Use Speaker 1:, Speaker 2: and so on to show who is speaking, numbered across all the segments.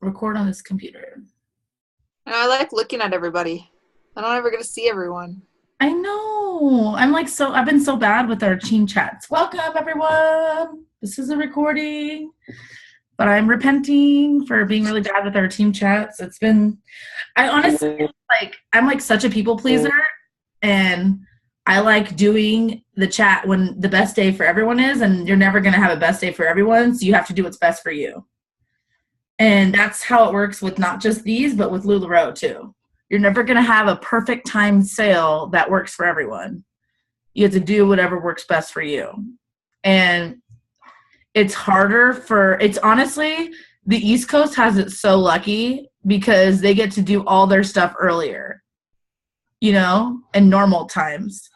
Speaker 1: record on this computer.
Speaker 2: I like looking at everybody. I don't ever get to see everyone.
Speaker 1: I know. I've been so bad with our team chats. Welcome, everyone. This is a recording, but I'm repenting for being really bad with our team chats. I honestly, I'm like such a people pleaser, and I like doing the chat when the best day for everyone is, and you're never going to have a best day for everyone, so you have to do what's best for you. And that's how it works with not just these, but with Lularoe too. You're never going to have a perfect timed sale that works for everyone. You have to do whatever works best for you. And it's honestly, the East Coast has it so lucky because they get to do all their stuff earlier, in normal times.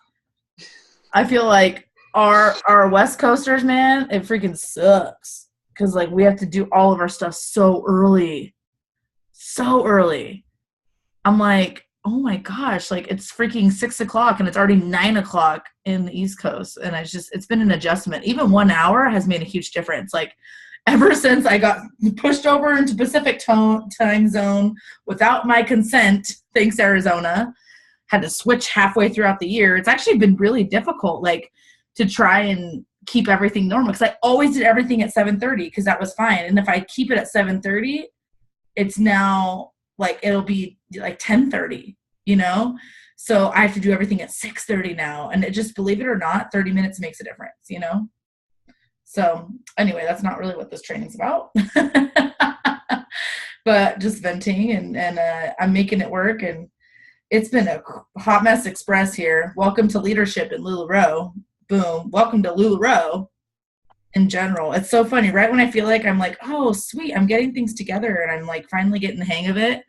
Speaker 1: I feel like our West Coasters, man, it freaking sucks. Because, we have to do all of our stuff so early. So early. I'm like, oh my gosh, it's freaking 6 o'clock and it's already 9 o'clock in the East Coast. And it's been an adjustment. Even 1 hour has made a huge difference. Ever since I got pushed over into Pacific time zone without my consent, thanks Arizona, had to switch halfway throughout the year. It's actually been really difficult, to try and keep everything normal, because I always did everything at 7:30 because that was fine. And if I keep it at 7:30, it's now it'll be 10:30, so I have to do everything at 6:30 now. And it just, believe it or not, 30 minutes makes a difference. So anyway, that's not really what this training's about. But just venting, and I'm making it work. And it's been a hot mess express here. Welcome to leadership in Lularoe. Boom. Welcome to Lularoe in general. It's so funny. Right when I feel like I'm like, oh, sweet, I'm getting things together and I'm finally getting the hang of it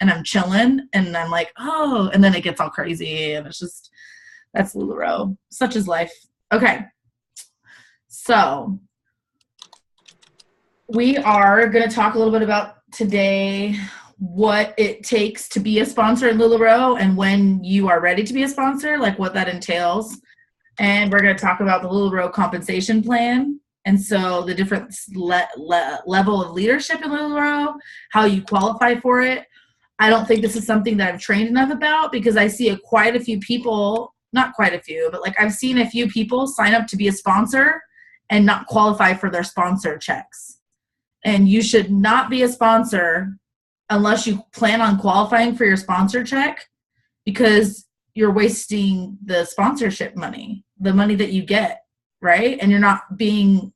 Speaker 1: and I'm chilling and I'm like, oh, and then it gets all crazy and it's just, that's Lularoe. Such is life. Okay. So we are going to talk a little bit about today what it takes to be a sponsor in Lularoe and when you are ready to be a sponsor, what that entails. And we're going to talk about the Lularoe compensation plan. And so the different level of leadership in Lularoe, how you qualify for it. I don't think this is something that I've trained enough about because I see quite a few people, not quite a few, but I've seen a few people sign up to be a sponsor and not qualify for their sponsor checks. And you should not be a sponsor unless you plan on qualifying for your sponsor check, because you're wasting the sponsorship money, the money that you get, right? And you're not being,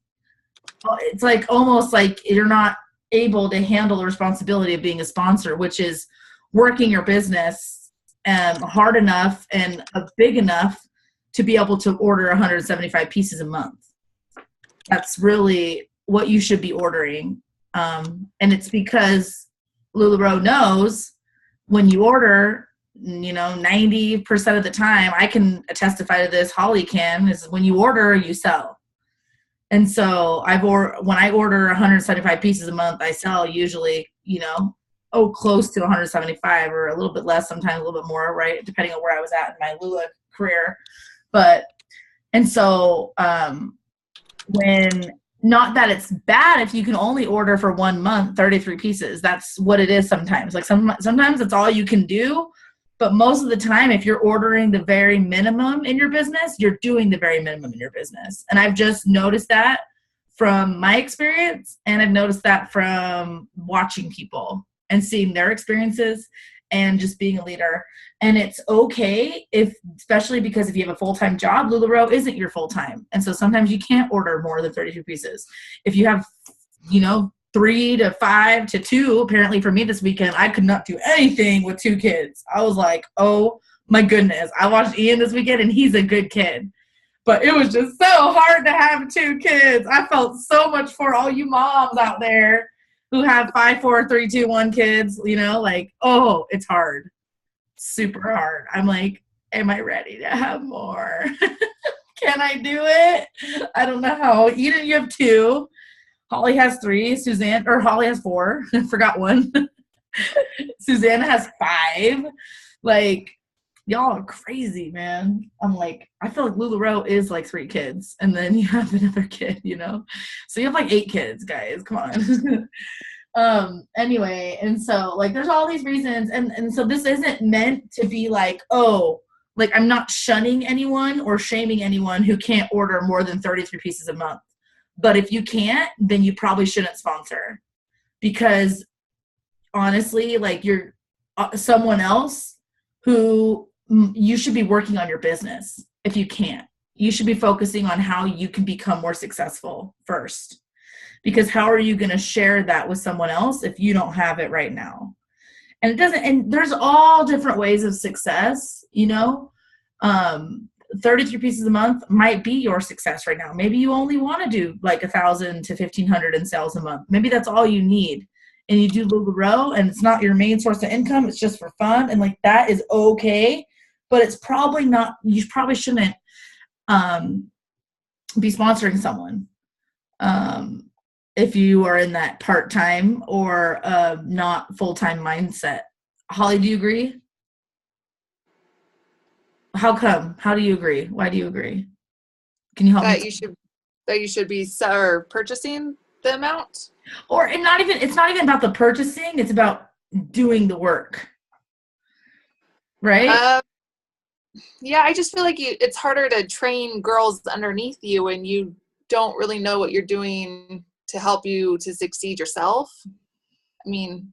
Speaker 1: it's almost like you're not able to handle the responsibility of being a sponsor, which is working your business hard enough and big enough to be able to order 175 pieces a month. That's really what you should be ordering. And it's because Lularoe knows when you order, 90% of the time, I can testify to this, Holly can, is when you order, you sell. And so when I order 175 pieces a month, I sell usually, close to 175 or a little bit less, sometimes a little bit more, right? Depending on where I was at in my Lula career. And so not that it's bad if you can only order for 1 month 33 pieces. That's what it is sometimes. Sometimes it's all you can do. But most of the time, if you're ordering the very minimum in your business, you're doing the very minimum in your business. And I've just noticed that from my experience, and I've noticed that from watching people and seeing their experiences and just being a leader. And it's okay especially because if you have a full-time job, Lularoe isn't your full-time. And so sometimes you can't order more than 32 pieces. If you have, 3 to 5 to 2, apparently for me this weekend, I could not do anything with 2 kids. I was like, oh my goodness. I watched Ian this weekend and he's a good kid. But it was just so hard to have 2 kids. I felt so much for all you moms out there who have 5, 4, 3, 2, 1 kids, oh, it's hard. Super hard. I'm like, am I ready to have more? Can I do it? I don't know how. Eden, you have 2. Holly has 3. Holly has 4. I forgot 1. Susanna has 5. Y'all are crazy, man. I'm I feel like Lularoe is 3 kids, and then you have another kid, So you have 8 kids, guys. Come on. Anyway, and so like there's all these reasons, and so this isn't meant to be like, oh, like I'm not shunning anyone or shaming anyone who can't order more than 33 pieces a month. But if you can't, then you probably shouldn't sponsor, because honestly, like you're someone else who you should be working on your business. If you can't, you should be focusing on how you can become more successful first. Because how are you going to share that with someone else if you don't have it right now? And it doesn't, and there's all different ways of success, 33 pieces a month might be your success right now. Maybe you only want to do like 1,000 to 1,500 in sales a month. Maybe that's all you need. And you do Lularoe and it's not your main source of income. It's just for fun. And like, that is okay, but it's probably not, you probably shouldn't be sponsoring someone. If you are in that part-time or not full-time mindset. Holly, do you agree? How come? How do you agree? Why do you agree? Can you help me?
Speaker 2: That you should be purchasing the amount?
Speaker 1: Or it's not even about the purchasing, it's about doing the work. Right?
Speaker 2: Yeah, I just feel like it's harder to train girls underneath you when you don't really know what you're doing to help you to succeed yourself. I mean,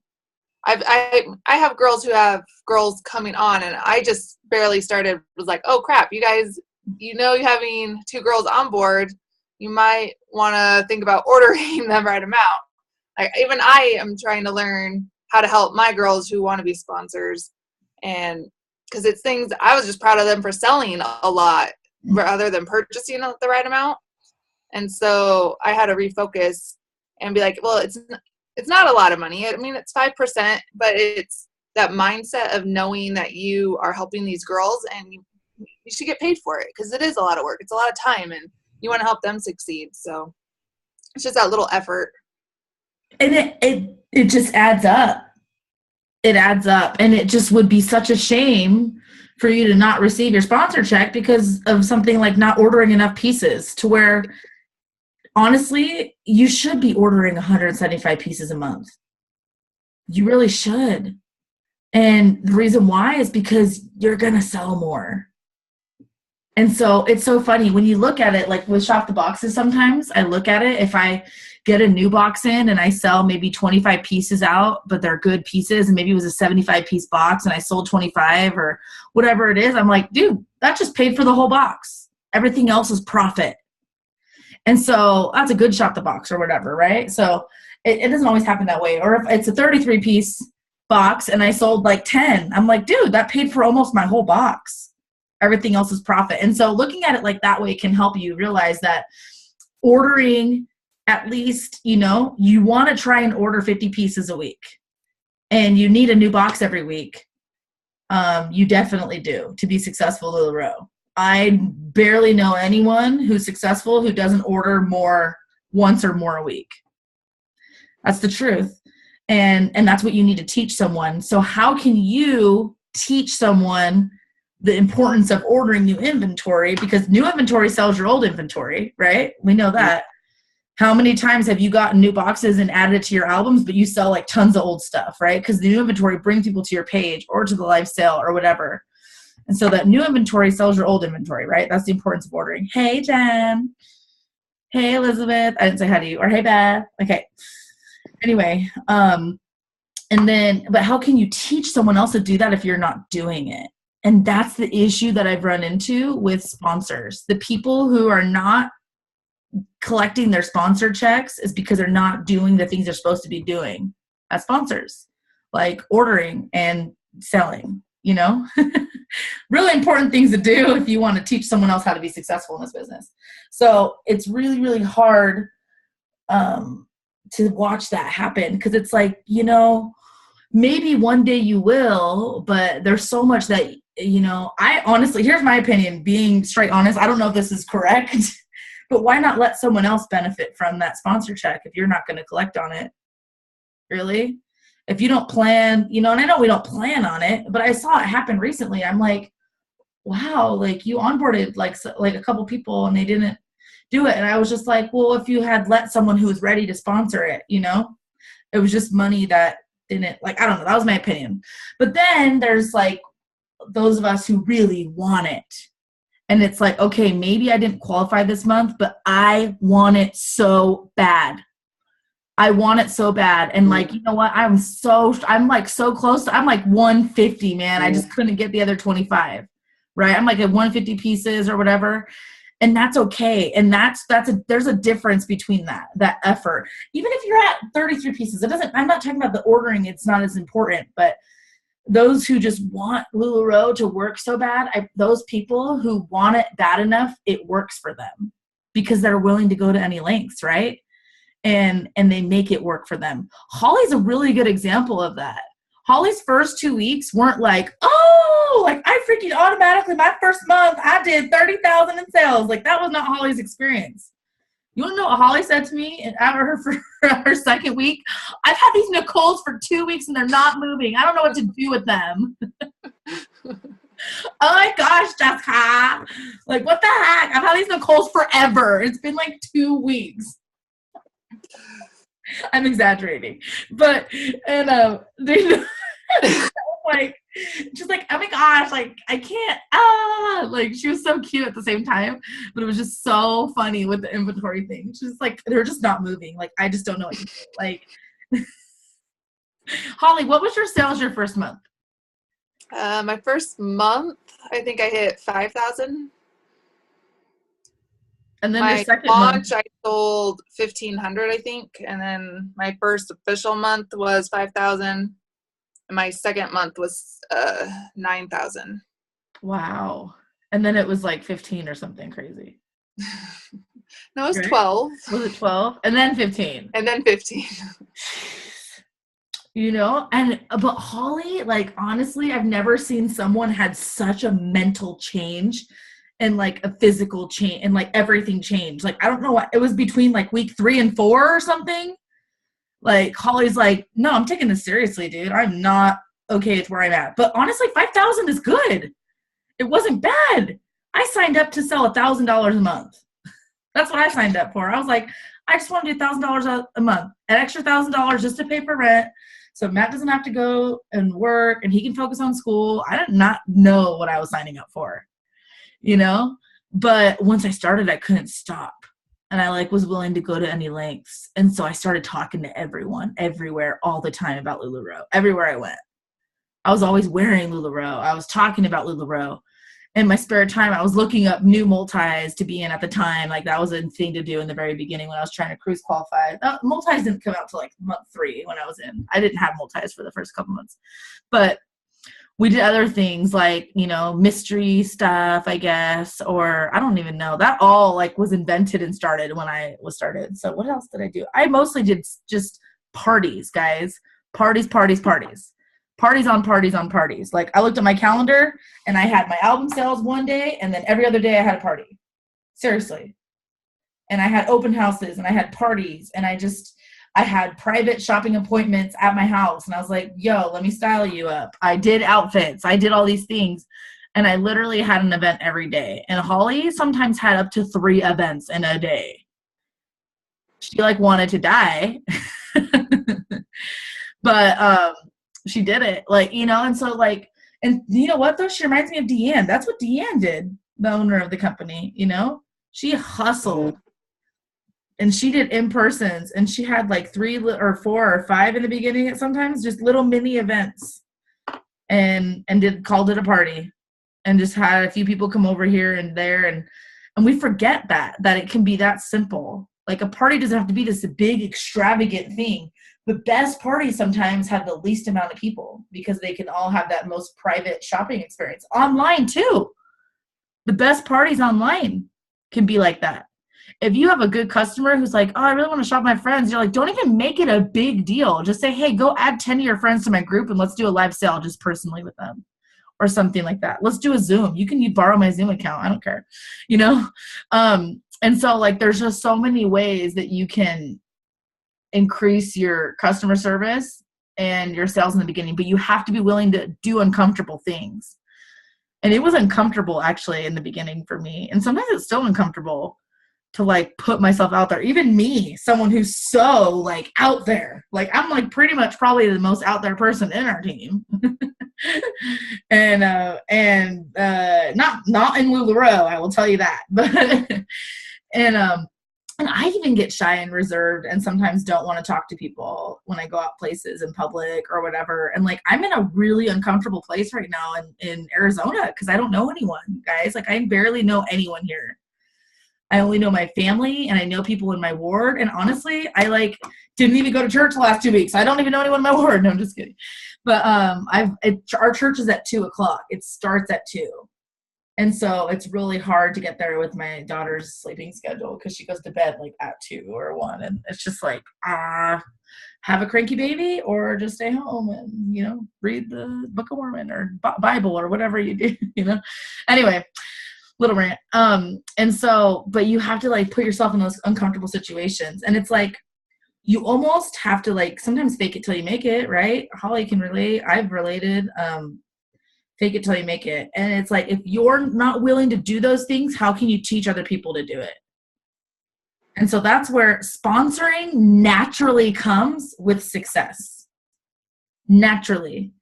Speaker 2: I have girls who have girls coming on, and I just barely started, was like, oh crap, you guys, you're having 2 girls on board, you might want to think about ordering the right amount. Like, even I am trying to learn how to help my girls who want to be sponsors, and because it's things I was just proud of them for selling a lot rather than purchasing the right amount. And so I had to refocus and be like, well, it's not a lot of money. I mean, it's 5%, but it's that mindset of knowing that you are helping these girls and you should get paid for it, because it is a lot of work. It's a lot of time and you want to help them succeed. So it's just that little effort.
Speaker 1: And it just adds up. It adds up. And it just would be such a shame for you to not receive your sponsor check because of something like not ordering enough pieces, to where honestly, you should be ordering 175 pieces a month. You really should. And the reason why is because you're going to sell more. And so it's so funny when you look at it, like with Shop the Boxes, sometimes I look at it, if I get a new box in and I sell maybe 25 pieces out, but they're good pieces, and maybe it was a 75 piece box and I sold 25 or whatever it is, I'm like, dude, that just paid for the whole box. Everything else is profit. And so that's a good Shop the Box or whatever, right? So it doesn't always happen that way. Or if it's a 33 piece box and I sold like 10, I'm like, dude, that paid for almost my whole box. Everything else is profit. And so looking at it like that way can help you realize that ordering at least, you want to try and order 50 pieces a week, and you need a new box every week. You definitely do to be successful in Lularoe. I barely know anyone who's successful who doesn't order more once or more a week. That's the truth. And that's what you need to teach someone. So how can you teach someone the importance of ordering new inventory? Because new inventory sells your old inventory, right? We know that. How many times have you gotten new boxes and added it to your albums, but you sell like tons of old stuff, right? Because the new inventory brings people to your page or to the live sale or whatever. And so that new inventory sells your old inventory, right? That's the importance of ordering. Hey, Jen. Hey, Elizabeth. I didn't say hi to you. Or hey, Beth. Okay. Anyway, but how can you teach someone else to do that if you're not doing it? And that's the issue that I've run into with sponsors. The people who are not collecting their sponsor checks is because they're not doing the things they're supposed to be doing as sponsors, like ordering and selling, really important things to do if you want to teach someone else how to be successful in this business. So it's really, really hard to watch that happen, because it's like, maybe one day you will, but there's so much that, I honestly, here's my opinion, being straight honest, I don't know if this is correct, but why not let someone else benefit from that sponsor check if you're not going to collect on it? Really? If you don't plan, and I know we don't plan on it, but I saw it happen recently. I'm like, wow, like you onboarded like a couple people and they didn't do it. And I was just like, well, if you had let someone who was ready to sponsor it, It was just money that didn't, like, I don't know. That was my opinion. But then there's like those of us who really want it. And it's like, okay, maybe I didn't qualify this month, but I want it so bad. I want it so bad. And like, you know what? I'm like so close. I'm like 150, man. I just couldn't get the other 25, right? I'm like at 150 pieces or whatever. And that's okay. And there's a difference between that effort. Even if you're at 33 pieces, I'm not talking about the ordering. It's not as important, but those who just want Lularoe to work so bad, those people who want it bad enough, it works for them because they're willing to go to any lengths, right? And they make it work for them. Holly's a really good example of that. Holly's first 2 weeks weren't like, oh, like I freaking automatically, my first month, I did 30,000 in sales. Like that was not Holly's experience. You want to know what Holly said to me after her second week? I've had these Nicoles for 2 weeks and they're not moving. I don't know what to do with them. Oh my gosh, Jessica. Like what the heck? I've had these Nicoles forever. It's been like 2 weeks. I'm exaggerating, but they like just like, oh my gosh, like I can't like she was so cute at the same time, but it was just so funny with the inventory thing. She's like they're just not moving. Like I just don't know what to do. Like Holly, what was your sales your first month?
Speaker 2: My first month, I think I hit 5,000.
Speaker 1: And then
Speaker 2: my
Speaker 1: your second
Speaker 2: launch,
Speaker 1: month,
Speaker 2: I sold 1,500, I think, and then my first official month was 5,000, and my second month was 9,000.
Speaker 1: wow. And then it was like 15 or something crazy.
Speaker 2: No, it was
Speaker 1: right?
Speaker 2: 12.
Speaker 1: Was it 12? And then 15.
Speaker 2: And then 15.
Speaker 1: You know, but Holly, like honestly, I've never seen someone had such a mental change and like a physical change and like everything changed. Like, I don't know what it was between like week 3 and 4 or something. Like Holly's like, no, I'm taking this seriously, dude. I'm not okay with where I'm at. But honestly, 5,000 is good. It wasn't bad. I signed up to sell $1,000 a month. That's what I signed up for. I was like, I just want to do $1,000 a month, an extra $1,000 just to pay for rent. So Matt doesn't have to go and work and he can focus on school. I did not know what I was signing up for. You know, but once I started, I couldn't stop. And I like was willing to go to any lengths. And so I started talking to everyone, everywhere, all the time about Lularoe. Everywhere I went, I was always wearing Lularoe. I was talking about Lularoe. In my spare time, I was looking up new multis to be in at the time. Like that was a thing to do in the very beginning when I was trying to cruise qualify. Multis didn't come out till like month 3 when I was in. I didn't have multis for the first couple months, but we did other things like, you know, mystery stuff, I guess, or I don't even know. That all like was invented and started when I was started. So what else did I do? I mostly did just parties, guys. Parties. Parties on parties on parties. Like I looked at my calendar and I had my album sales one day and then every other day I had a party. Seriously. And I had open houses and I had parties and I had private shopping appointments at my house. And I was like, yo, let me style you up. I did outfits. I did all these things. And I literally had an event every day. And Holly sometimes had up to 3 events in a day. She like wanted to die. But she did it. Like, you know, and so like, and you know what though? She reminds me of Deanne. That's what Deanne did, the owner of the company, you know? She hustled. And she did in-persons, and she had like 3 or 4 or 5 in the beginning sometimes, just little mini events, and called it a party, and just had a few people come over here and there, and we forget that it can be that simple. Like a party doesn't have to be this big extravagant thing. The best parties sometimes have the least amount of people because they can all have that most private shopping experience. Online too. The best parties online can be like that. If you have a good customer who's like, oh, I really want to shop with my friends, you're like, don't even make it a big deal. Just say, hey, go add 10 of your friends to my group and let's do a live sale just personally with them or something like that. Let's do a Zoom. You can borrow my Zoom account. I don't care, you know? And so like, there's just so many ways that you can increase your customer service and your sales in the beginning, but you have to be willing to do uncomfortable things. And it was uncomfortable actually in the beginning for me. And sometimes it's still uncomfortable. to like put myself out there. Even me, someone who's so like out there, like I'm like pretty much probably the most out there person in our team. and not in Lularoe, I will tell you that. But and I even get shy and reserved and sometimes don't want to talk to people when I go out places in public or whatever. And like, I'm in a really uncomfortable place right now in Arizona because I don't know anyone, guys. Like, I barely know anyone here. I only know my family and I know people in my ward. And honestly, I like didn't even go to church the last 2 weeks. I don't even know anyone in my ward. No, I'm just kidding. But our church is at 2:00. It starts at 2. And so it's really hard to get there with my daughter's sleeping schedule because she goes to bed like at 2 or 1. And it's just like, have a cranky baby or just stay home and, you know, read the Book of Mormon or Bible or whatever you do, you know. Anyway, little rant. And so, but you have to like put yourself in those uncomfortable situations. And it's like, you almost have to like sometimes fake it till you make it, right? Holly can relate. I've related. Fake it till you make it. And it's like, if you're not willing to do those things, how can you teach other people to do it? And so that's where sponsoring naturally comes with success. Naturally.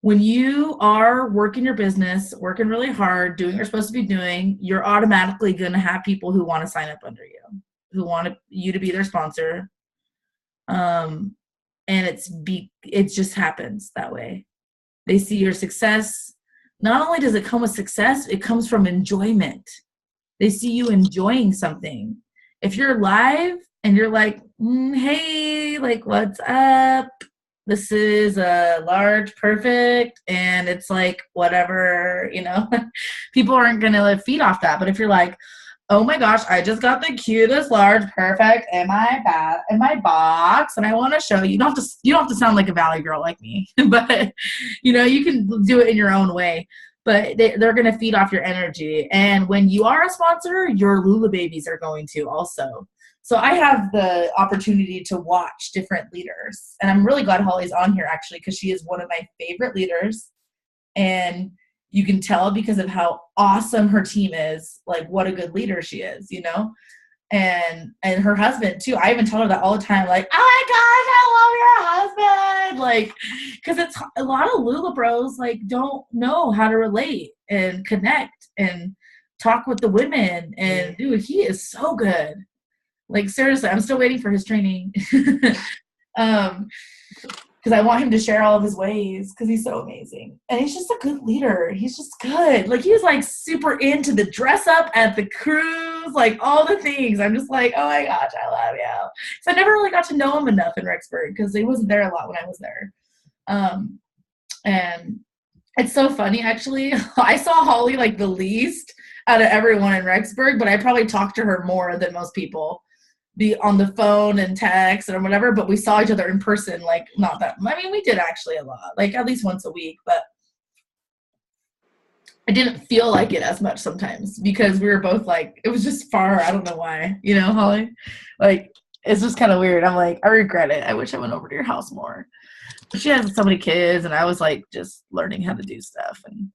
Speaker 1: When you are working your business, working really hard, doing what you're supposed to be doing, you're automatically going to have people who want to sign up under you, who want you to be their sponsor. And it just happens that way. They see your success. Not only does it come with success, it comes from enjoyment. They see you enjoying something. If you're live and you're like, hey, like, what's up? This is a large perfect. And it's like, whatever, you know, people aren't going to feed off that. But if you're like, oh my gosh, I just got the cutest large perfect in my box, and I want to show you. You don't have to sound like a Valley girl like me, but you know, you can do it in your own way. But they're going to feed off your energy, and when you are a sponsor, your Lula babies are going to also. So I have the opportunity to watch different leaders, and I'm really glad Holly's on here actually because she is one of my favorite leaders, and you can tell because of how awesome her team is, like what a good leader she is, you know? And her husband too. I even tell her that all the time, like, oh my gosh, I love your husband. Like, cause it's a lot of Lula bros like don't know how to relate and connect and talk with the women. And dude, he is so good. Like seriously, I'm still waiting for his training. Because I want him to share all of his ways because he's so amazing. And he's just a good leader. He's just good. Like, he was, like, super into the dress up at the cruise, like, all the things. I'm just like, oh, my gosh, I love you. So I never really got to know him enough in Rexburg because he wasn't there a lot when I was there. And it's so funny, actually. I saw Holly, like, the least out of everyone in Rexburg, but I probably talked to her more than most people. Be on the phone and text and whatever, but we saw each other in person, like not that. I mean, we did actually a lot, like at least once a week, but I didn't feel like it as much sometimes because we were both like, it was just far. I don't know why, you know, Holly, like it's just kind of weird. I'm like, I regret it. I wish I went over to your house more. But she has so many kids, and I was like just learning how to do stuff. And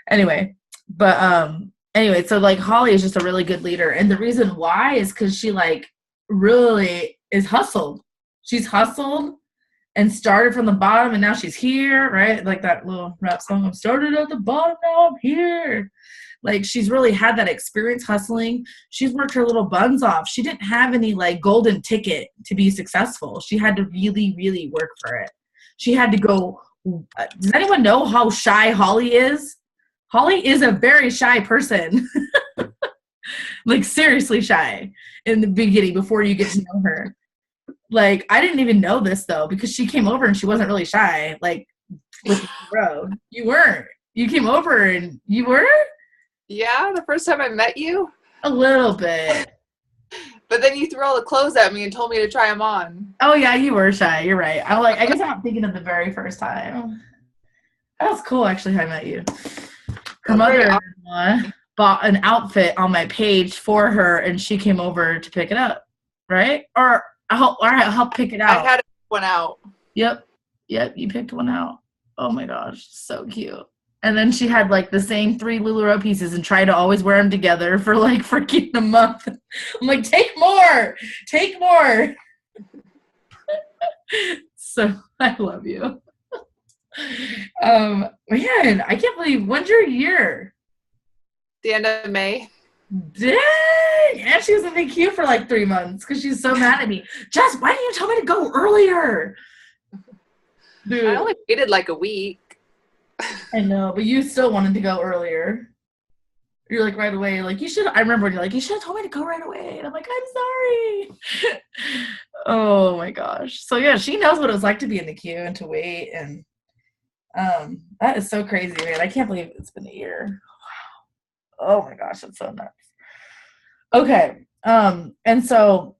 Speaker 1: anyway, so like Holly is just a really good leader, and the reason why is because she like really is hustled. She's hustled and started from the bottom, and now she's here, right? Like that little rap song, I'm started at the bottom, now I'm here. Like, she's really had that experience hustling. She's worked her little buns off. She didn't have any like golden ticket to be successful. She had to really, really work for it. She had to go. Does anyone know how shy Holly is? Holly is a very shy person. Like, seriously shy in the beginning before you get to know her. Like, I didn't even know this, though, because she came over and she wasn't really shy. Like, with the road. You weren't. You came over and you were?
Speaker 2: Yeah, the first time I met you?
Speaker 1: A little bit.
Speaker 2: But then you threw all the clothes at me and told me to try them on.
Speaker 1: Oh, yeah, you were shy. You're right. I guess I'm not thinking of the very first time. That was cool, actually, how I met you. Her mother-in-law bought an outfit on my page for her, and she came over to pick it up, right? Or I helped pick it out.
Speaker 2: I had one out.
Speaker 1: Yep, you picked one out. Oh my gosh, so cute. And then she had like the same 3 Lularoe pieces and tried to always wear them together for like freaking a month. I'm like, take more. So I love you. Man, I can't believe, when's your year?
Speaker 2: The end of May.
Speaker 1: Dang! And she was in the queue for like 3 months because she's so mad at me. Jess, why didn't you tell me to go earlier? Dude.
Speaker 2: I only waited like a week.
Speaker 1: I know, but you still wanted to go earlier. You're like right away, like you should. I remember when you're like, you should have told me to go right away. And I'm like, I'm sorry. Oh my gosh. So yeah, she knows what it was like to be in the queue and to wait. And that is so crazy, man. I can't believe it's been a year. Wow. Oh my gosh, that's so nuts. Okay. And so,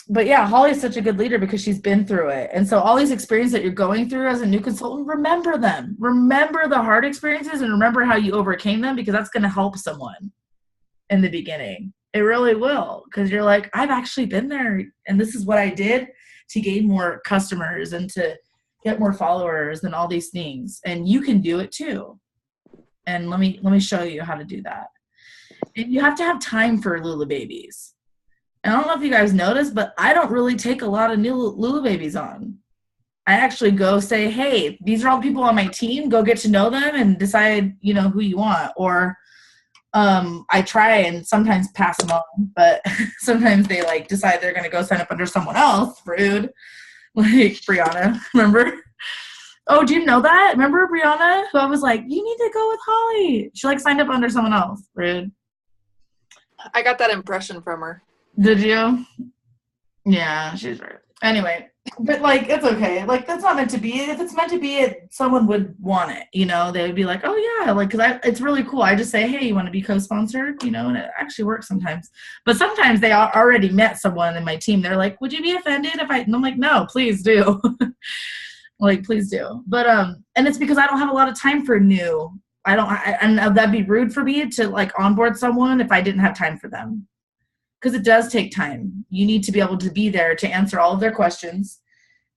Speaker 1: but yeah, Holly's such a good leader because she's been through it. And so all these experiences that you're going through as a new consultant, remember them. Remember the hard experiences and remember how you overcame them, because that's going to help someone in the beginning. It really will, because you're like, I've actually been there and this is what I did to gain more customers and to get more followers and all these things. And you can do it too. And let me show you how to do that. And you have to have time for Lula babies. And I don't know if you guys noticed, but I don't really take a lot of new Lula babies on. I actually go say, hey, these are all people on my team. Go get to know them and decide, who you want. Or I try and sometimes pass them on, but sometimes they like decide they're going to go sign up under someone else. Rude. Like Brianna, remember? Oh, do you know that? Remember Brianna? Who I was like, you need to go with Holly. She like signed up under someone else. Rude.
Speaker 2: I got that impression from her.
Speaker 1: Did you? Yeah, she's right. Anyway, but like, it's okay. Like, that's not meant to be. If it's meant to be, someone would want it, they would be like, oh yeah, like, cause it's really cool. I just say, hey, you want to be co-sponsored? And it actually works sometimes. But sometimes they already met someone in my team. They're like, would you be offended if and I'm like, no, please do. Like, please do. But, and it's because I don't have a lot of time for new. And that'd be rude for me to like onboard someone if I didn't have time for them. Because it does take time. You need to be able to be there to answer all of their questions.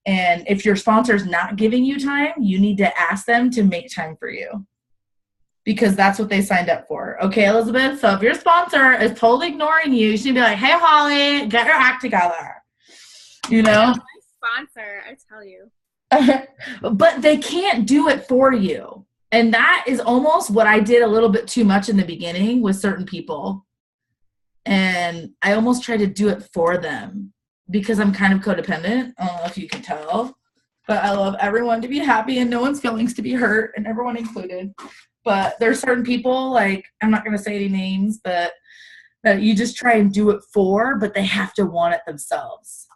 Speaker 1: And if your sponsor's not giving you time, you need to ask them to make time for you. Because that's what they signed up for. Okay, Elizabeth? So if your sponsor is totally ignoring you, you should be like, hey, Holly, get your act together.
Speaker 3: My sponsor, I tell you.
Speaker 1: But they can't do it for you. And that is almost what I did a little bit too much in the beginning with certain people. And I almost try to do it for them because I'm kind of codependent. I don't know if you can tell, but I love everyone to be happy and no one's feelings to be hurt, and everyone included. But there's certain people, like, I'm not going to say any names, but that you just try and do it for, but they have to want it themselves.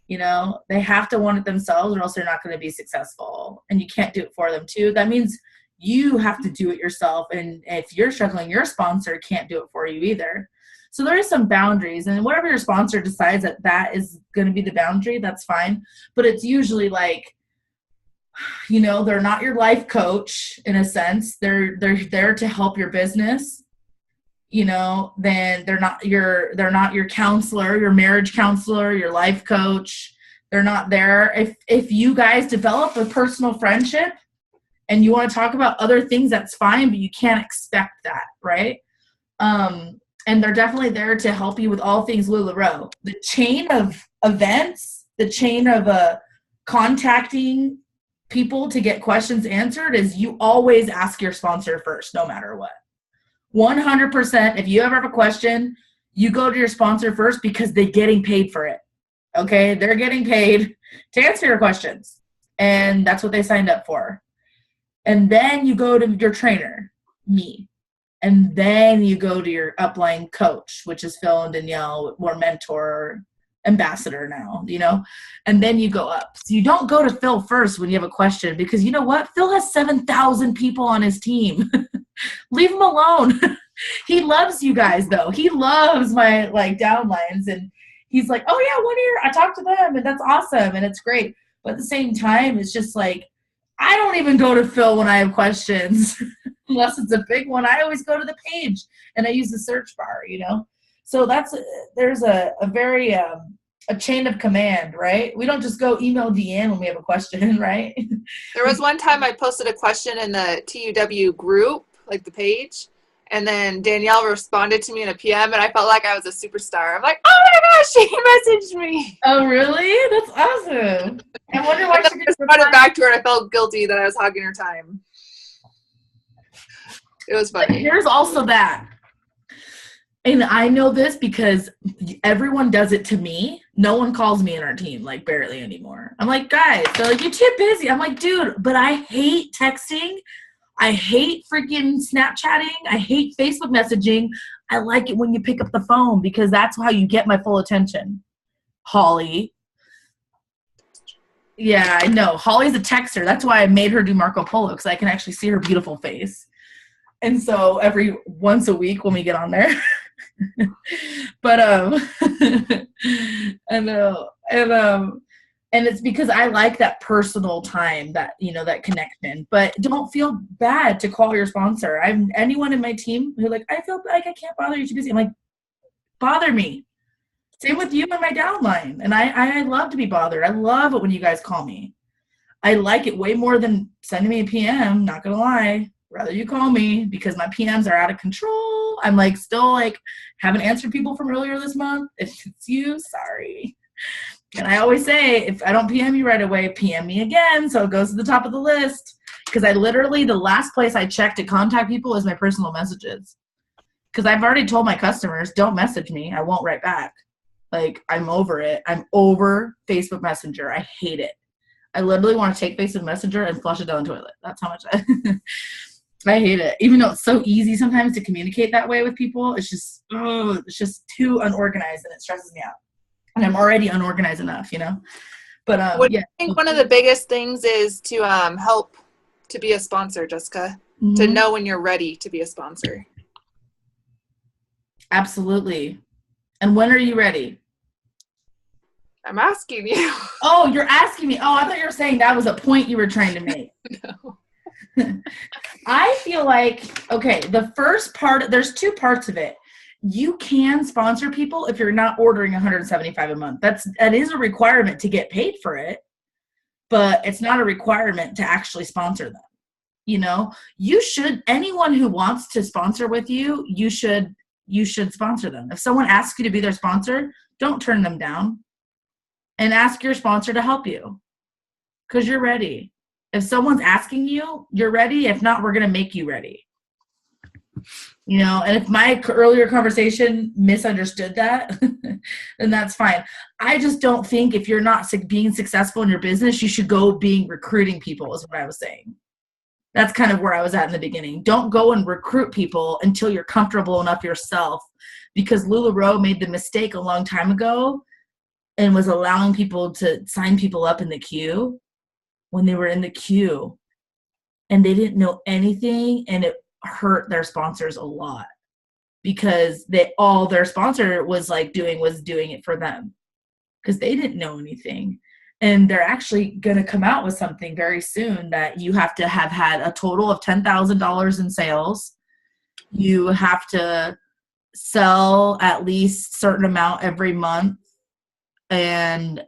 Speaker 1: They have to want it themselves or else they're not going to be successful. And you can't do it for them too. That means you have to do it yourself. And if you're struggling, your sponsor can't do it for you either. So there are some boundaries, and whatever your sponsor decides that is going to be the boundary, that's fine. But it's usually like, they're not your life coach in a sense. They're there to help your business. Then they're not your counselor, your marriage counselor, your life coach. They're not there. If you guys develop a personal friendship and you want to talk about other things, that's fine, but you can't expect that, right? And they're definitely there to help you with all things Lularoe. The chain of events, the chain of contacting people to get questions answered is you always ask your sponsor first, no matter what. 100%, if you ever have a question, you go to your sponsor first because they're getting paid for it. Okay? They're getting paid to answer your questions. And that's what they signed up for. And then you go to your trainer, me. And then you go to your upline coach, which is Phil and Danielle, or mentor, or ambassador now, and then you go up. So you don't go to Phil first when you have a question, because you know what? Phil has 7,000 people on his team. Leave him alone. He loves you guys, though. He loves my downlines, and he's like, oh yeah, 1 year I talked to them, and that's awesome, and it's great. But at the same time, it's just like, I don't even go to Phil when I have questions. Unless it's a big one, I always go to the page and I use the search bar, So there's a very a chain of command, right? We don't just go email Deanne when we have a question, right?
Speaker 2: There was one time I posted a question in the TUW group, like the page, and then Danielle responded to me in a PM, and I felt like I was a superstar. I'm like, oh my gosh, she messaged me.
Speaker 1: Oh, really? That's awesome. I wonder why she
Speaker 2: I
Speaker 1: didn't
Speaker 2: responded
Speaker 1: reply.
Speaker 2: back to her, and I felt guilty that I was hogging her time. It was funny.
Speaker 1: There's also that. And I know this because everyone does it to me. No one calls me in our team, like barely anymore. I'm like, guys, they're like, you're too busy. I'm like, dude, but I hate texting. I hate freaking Snapchatting. I hate Facebook messaging. I like it when you pick up the phone because that's how you get my full attention. Holly. Yeah, I know. Holly's a texter. That's why I made her do Marco Polo because I can actually see her beautiful face. And so every once a week when we get on there. But I know. And it's because I like that personal time, that, you know, that connection. But don't feel bad to call your sponsor. I'm anyone in my team who like, I feel like I can't bother you, too busy. I'm like, bother me. Same with you and my downline. And I love to be bothered. I love it when you guys call me. I like it way more than sending me a PM, not gonna lie. Rather you call me because my PMs are out of control. I'm like still like haven't answered people from earlier this month. If it's you, sorry. And I always say, if I don't PM you right away, PM me again. So it goes to the top of the list. Because I literally, the last place I check to contact people is my personal messages. Because I've already told my customers, don't message me. I won't write back. Like, I'm over it. I'm over Facebook Messenger. I hate it. I literally want to take Facebook Messenger and flush it down the toilet. That's how much I hate it. Even though it's so easy sometimes to communicate that way with people, it's just too unorganized and it stresses me out. And I'm already unorganized enough, you know? But
Speaker 2: What
Speaker 1: yeah.
Speaker 2: I think one of the biggest things is to help to be a sponsor, Jessica.
Speaker 1: Mm-hmm.
Speaker 2: To know when you're ready to be a sponsor.
Speaker 1: Absolutely. And when are you ready?
Speaker 2: I'm asking you.
Speaker 1: Oh, you're asking me. Oh, I thought you were saying that was a point you were trying to make.
Speaker 2: No.
Speaker 1: I feel like, okay, the first part, there's two parts of it. You can sponsor people if you're not ordering $175 a month. That is a requirement to get paid for it, but it's not a requirement to actually sponsor them. You know, anyone who wants to sponsor with you, you should sponsor them. If someone asks you to be their sponsor, don't turn them down and ask your sponsor to help you because you're ready. If someone's asking you, you're ready. If not, we're going to make you ready. You know, and if my earlier conversation misunderstood that, then that's fine. I just don't think if you're not being successful in your business, you should go recruiting people is what I was saying. That's kind of where I was at in the beginning. Don't go and recruit people until you're comfortable enough yourself, because Lularoe made the mistake a long time ago and was allowing people to sign people up in the queue when they were in the queue and they didn't know anything, and it hurt their sponsors a lot because their sponsor was doing it for them because they didn't know anything. And they're actually going to come out with something very soon that you have to have had a total of $10,000 in sales. You have to sell at least a certain amount every month. And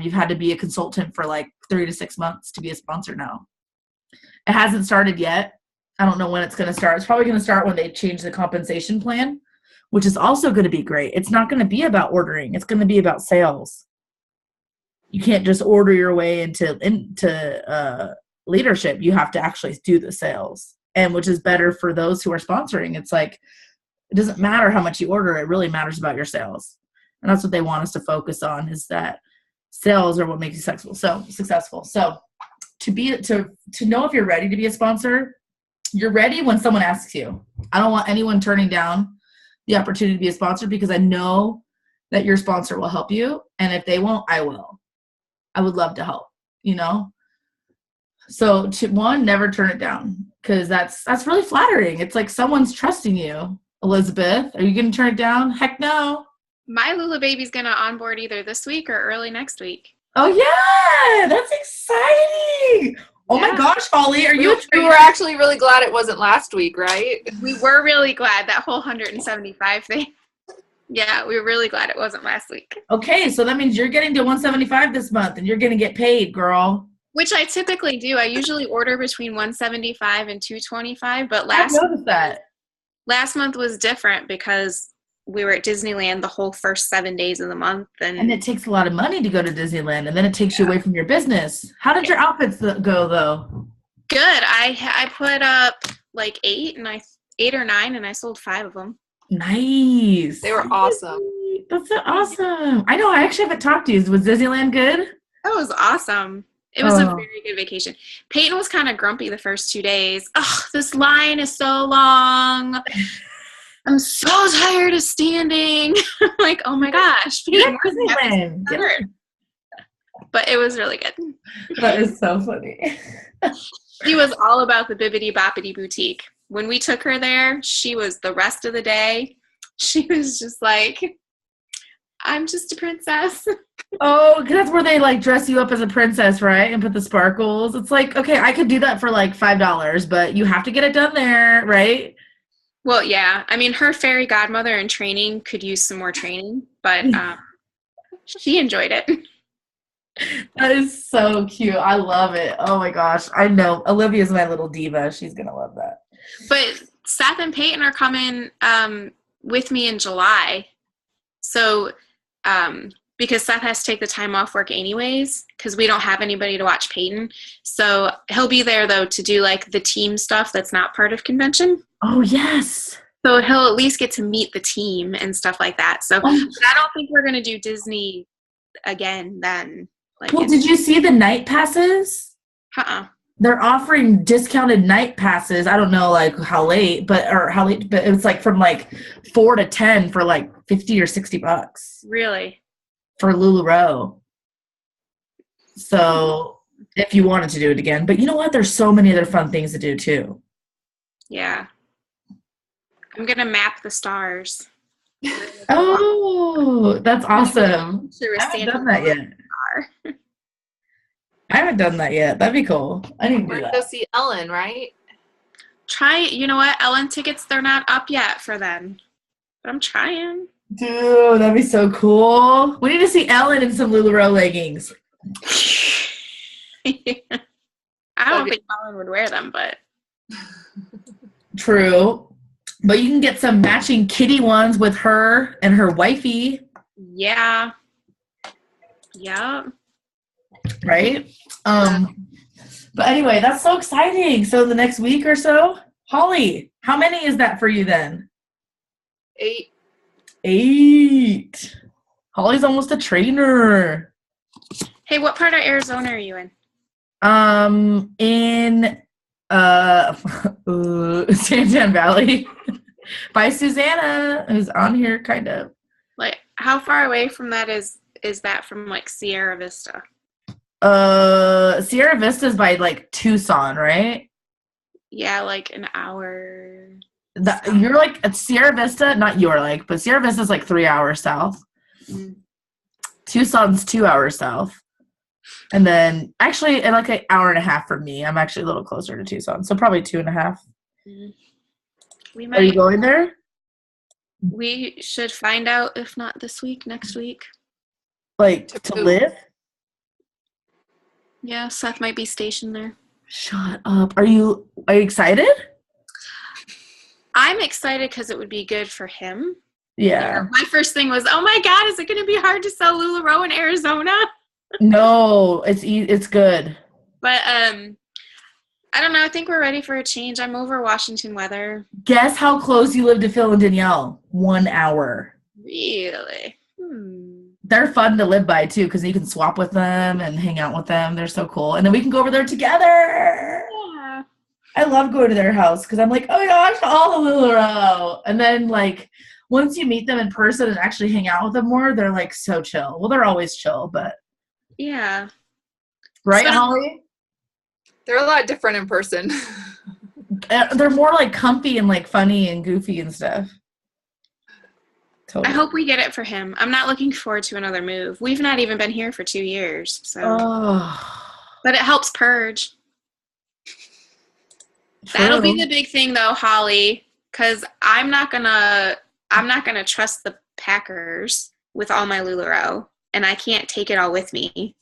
Speaker 1: you've had to be a consultant for like 3 to 6 months to be a sponsor now. It hasn't started yet. I don't know when it's going to start. It's probably going to start when they change the compensation plan, which is also going to be great. It's not going to be about ordering. It's going to be about sales. You can't just order your way into leadership. You have to actually do the sales, and which is better for those who are sponsoring. It's like, it doesn't matter how much you order. It really matters about your sales. And that's what they want us to focus on, is that sales are what makes you successful. So to know if you're ready to be a sponsor, you're ready when someone asks you. I don't want anyone turning down the opportunity to be a sponsor because I know that your sponsor will help you. And if they won't, I will. I would love to help, you know? So never turn it down, because that's really flattering. It's like someone's trusting you. Elizabeth, are you going to turn it down? Heck no.
Speaker 3: My Lula baby's going to onboard either this week or early next week.
Speaker 1: Oh, yeah. That's exciting. Oh, my gosh, Holly, are you
Speaker 2: We were actually really glad it wasn't last week, right?
Speaker 3: We were really glad, that whole 175 thing. Yeah, we were really glad it wasn't last week.
Speaker 1: Okay, so that means you're getting to 175 this month, and you're going to get paid, girl.
Speaker 3: Which I typically do. I usually order between 175 and 225, but
Speaker 1: I've noticed that.
Speaker 3: last month was different because we were at Disneyland the whole first 7 days of the month.
Speaker 1: And it takes a lot of money to go to Disneyland, and then it takes you away from your business. How did your outfits go, though?
Speaker 3: Good. I put up like 8 or 9, and I sold 5 of them.
Speaker 1: Nice.
Speaker 2: They were awesome.
Speaker 1: That's so awesome. I know. I actually haven't talked to you. Was Disneyland good?
Speaker 3: That was awesome. It was a very good vacation. Peyton was kind of grumpy the first 2 days. Oh, this line is so long. I'm so tired of standing. Like, oh my gosh. Peyton,
Speaker 1: Disneyland.
Speaker 3: But it was really good.
Speaker 1: That is so funny.
Speaker 3: She was all about the Bibbidi Boppity Boutique. When we took her there, she was the rest of the day. She was just like, I'm just a princess.
Speaker 1: Oh, because that's where they like dress you up as a princess, right? And put the sparkles. It's like, okay, I could do that for like $5, but you have to get it done there, right?
Speaker 3: Well, yeah. I mean, her fairy godmother in training could use some more training, but she enjoyed it.
Speaker 1: That is so cute. I love it. Oh my gosh. I know. Olivia's my little diva. She's going to love that.
Speaker 3: But Seth and Peyton are coming with me in July. So, because Seth has to take the time off work anyways, because we don't have anybody to watch Peyton. So he'll be there, though, to do, like, the team stuff that's not part of convention.
Speaker 1: Oh, yes.
Speaker 3: So he'll at least get to meet the team and stuff like that. So I don't think we're going to do Disney again then. Like,
Speaker 1: well, did you see the night passes? They're offering discounted night passes. I don't know like how late, but it's like from like 4 to 10 for like $50 or $60.
Speaker 3: Really?
Speaker 1: For Lularoe. So if you wanted to do it again. But you know what? There's so many other fun things to do too.
Speaker 3: Yeah. I'm going to map the stars.
Speaker 1: Oh, that's awesome. I haven't done that yet. I haven't done that yet. That'd be cool. I need to do that.
Speaker 2: Go see Ellen, right?
Speaker 3: You know what? Ellen tickets, they're not up yet for them. But I'm trying.
Speaker 1: Dude, that'd be so cool. We need to see Ellen in some Lularoe leggings.
Speaker 3: I don't think Ellen would wear them, but.
Speaker 1: True. But you can get some matching kitty ones with her and her wifey.
Speaker 3: Yeah. Yeah.
Speaker 1: Right? But anyway, that's so exciting. So the next week or so, Holly, how many is that for you then?
Speaker 2: 8.
Speaker 1: 8. Holly's almost a trainer.
Speaker 3: Hey, what part of Arizona are you in?
Speaker 1: In Santan Valley by Susanna, who's on here kind of.
Speaker 3: Like, how far away from that is that from like Sierra Vista?
Speaker 1: Sierra Vista is by like Tucson, right?
Speaker 3: Yeah, like an hour.
Speaker 1: You're like at Sierra Vista, not you're like, but Sierra Vista is like 3 hours south. Mm. Tucson's 2 hours south. And then actually in like an hour and a half for me. I'm actually a little closer to Tucson. So probably 2.5.
Speaker 3: Mm.
Speaker 1: Are you going there?
Speaker 3: We should find out, if not this week, next week.
Speaker 1: Like to live?
Speaker 3: Yeah, Seth might be stationed there.
Speaker 1: Shut up. Are you excited?
Speaker 3: I'm excited because it would be good for him.
Speaker 1: Yeah.
Speaker 3: My first thing was, oh my God, is it going to be hard to sell Lularoe in Arizona?
Speaker 1: No, it's good.
Speaker 3: But I don't know. I think we're ready for a change. I'm over Washington weather.
Speaker 1: Guess how close you live to Phil and Danielle? 1 hour.
Speaker 3: Really?
Speaker 1: They're fun to live by, too, because you can swap with them and hang out with them. They're so cool. And then we can go over there together.
Speaker 3: Yeah.
Speaker 1: I love going to their house because I'm like, oh, my gosh, all the Lularoe. And then, like, once you meet them in person and actually hang out with them more, they're, like, so chill. Well, they're always chill, but.
Speaker 3: Yeah.
Speaker 1: Right, Holly?
Speaker 2: They're a lot different in person.
Speaker 1: They're more, like, comfy and, like, funny and goofy and stuff. Totally.
Speaker 3: I hope we get it for him. I'm not looking forward to another move. We've not even been here for 2 years, so.
Speaker 1: Oh.
Speaker 3: But it helps purge. True. That'll be the big thing, though, Holly, because I'm not gonna trust the packers with all my Lularoe, and I can't take it all with me.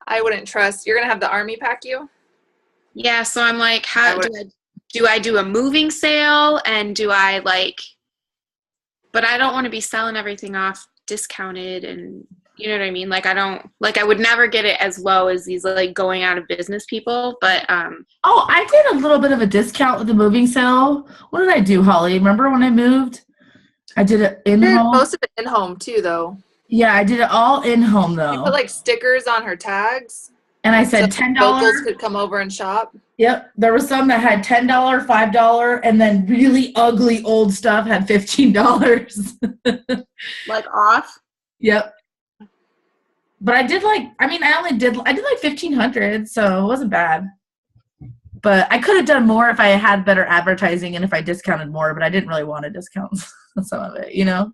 Speaker 2: I wouldn't trust. You're going to have the army pack you?
Speaker 3: Yeah, so I'm like, how do I do a moving sale, and do I but I don't want to be selling everything off discounted, and you know what I mean? Like, I would never get it as low as these like going out of business people, but
Speaker 1: Oh, I did a little bit of a discount with the moving sale. What did I do, Holly? Remember when I moved? I did it in-home.
Speaker 2: Most of it in-home too, though.
Speaker 1: Yeah, I did it all in-home, though.
Speaker 2: You put like stickers on her tags.
Speaker 1: And I said
Speaker 2: so
Speaker 1: $10.
Speaker 2: locals could come over and shop.
Speaker 1: Yep. There was some that had $10, $5, and then really ugly old stuff had $15.
Speaker 3: like off.
Speaker 1: Yep. But I did I did like 1,500, so it wasn't bad. But I could have done more if I had better advertising and if I discounted more, but I didn't really want to discount some of it, you know?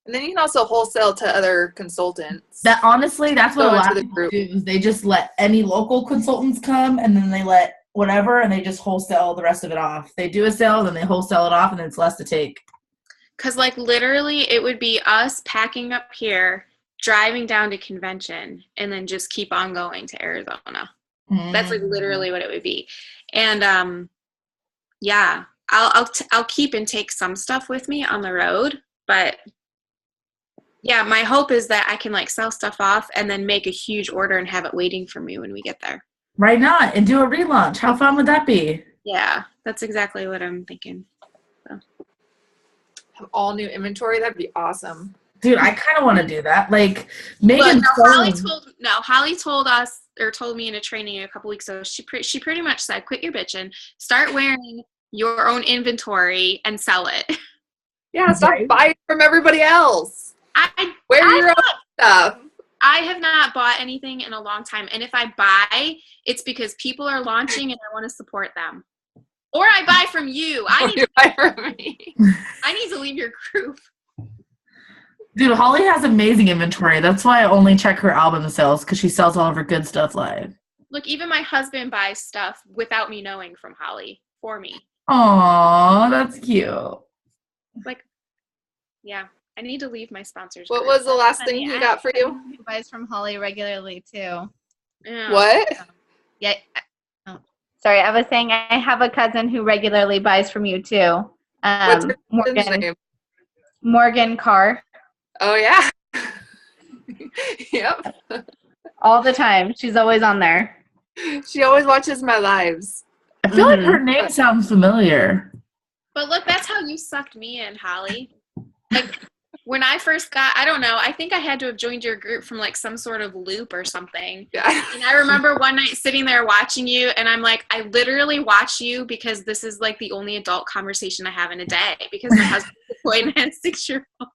Speaker 2: And then you can also wholesale to other consultants.
Speaker 1: That's what a lot of people
Speaker 2: group.
Speaker 1: do, is they just let any local consultants come, and then they let whatever, and they just wholesale the rest of it off. They do a sale, then they wholesale it off, and then it's less to take.
Speaker 3: Because literally it would be us packing up here, driving down to convention, and then just keep on going to Arizona. That's literally what it would be. And yeah, I'll keep and take some stuff with me on the road, but yeah, my hope is that I can sell stuff off and then make a huge order and have it waiting for me when we get there.
Speaker 1: Right not, and do a relaunch. How fun would that be?
Speaker 3: Yeah, that's exactly what I'm thinking. So.
Speaker 2: Have all new inventory, that'd be awesome.
Speaker 1: Dude, I kind of want to do that. Megan.
Speaker 3: Holly told us, or told me in a training a couple weeks ago. She pretty much said, "Quit your bitching, start wearing your own inventory and sell it."
Speaker 2: Yeah, stop buying from everybody else. Wear your own stuff.
Speaker 3: I have not bought anything in a long time, and if I buy, it's because people are launching and I want to support them. Or I buy from you. I need to leave your group.
Speaker 1: Dude, Holly has amazing inventory. That's why I only check her album sales, because she sells all of her good stuff live.
Speaker 3: Look, even my husband buys stuff without me knowing from Holly for me.
Speaker 1: Aw, that's cute.
Speaker 3: Yeah, I need to leave my sponsors.
Speaker 2: What was the last thing he got for you?
Speaker 4: Who buys from Holly regularly too.
Speaker 3: Yeah.
Speaker 2: What?
Speaker 4: Yeah. Oh. Sorry, I was saying I have a cousin who regularly buys from you too.
Speaker 2: What's her cousin's name?
Speaker 4: Morgan Carr.
Speaker 2: Oh, yeah. Yep.
Speaker 4: All the time. She's always on there.
Speaker 2: She always watches my lives.
Speaker 1: I feel like her name sounds familiar.
Speaker 3: But look, that's how you sucked me in, Holly. When I first got, I don't know, I think I had to have joined your group from some sort of loop or something.
Speaker 2: Yeah.
Speaker 3: And I remember one night sitting there watching you, and I'm like, I literally watch you because this is the only adult conversation I have in a day, because my husband's employed and has a 6-year-old.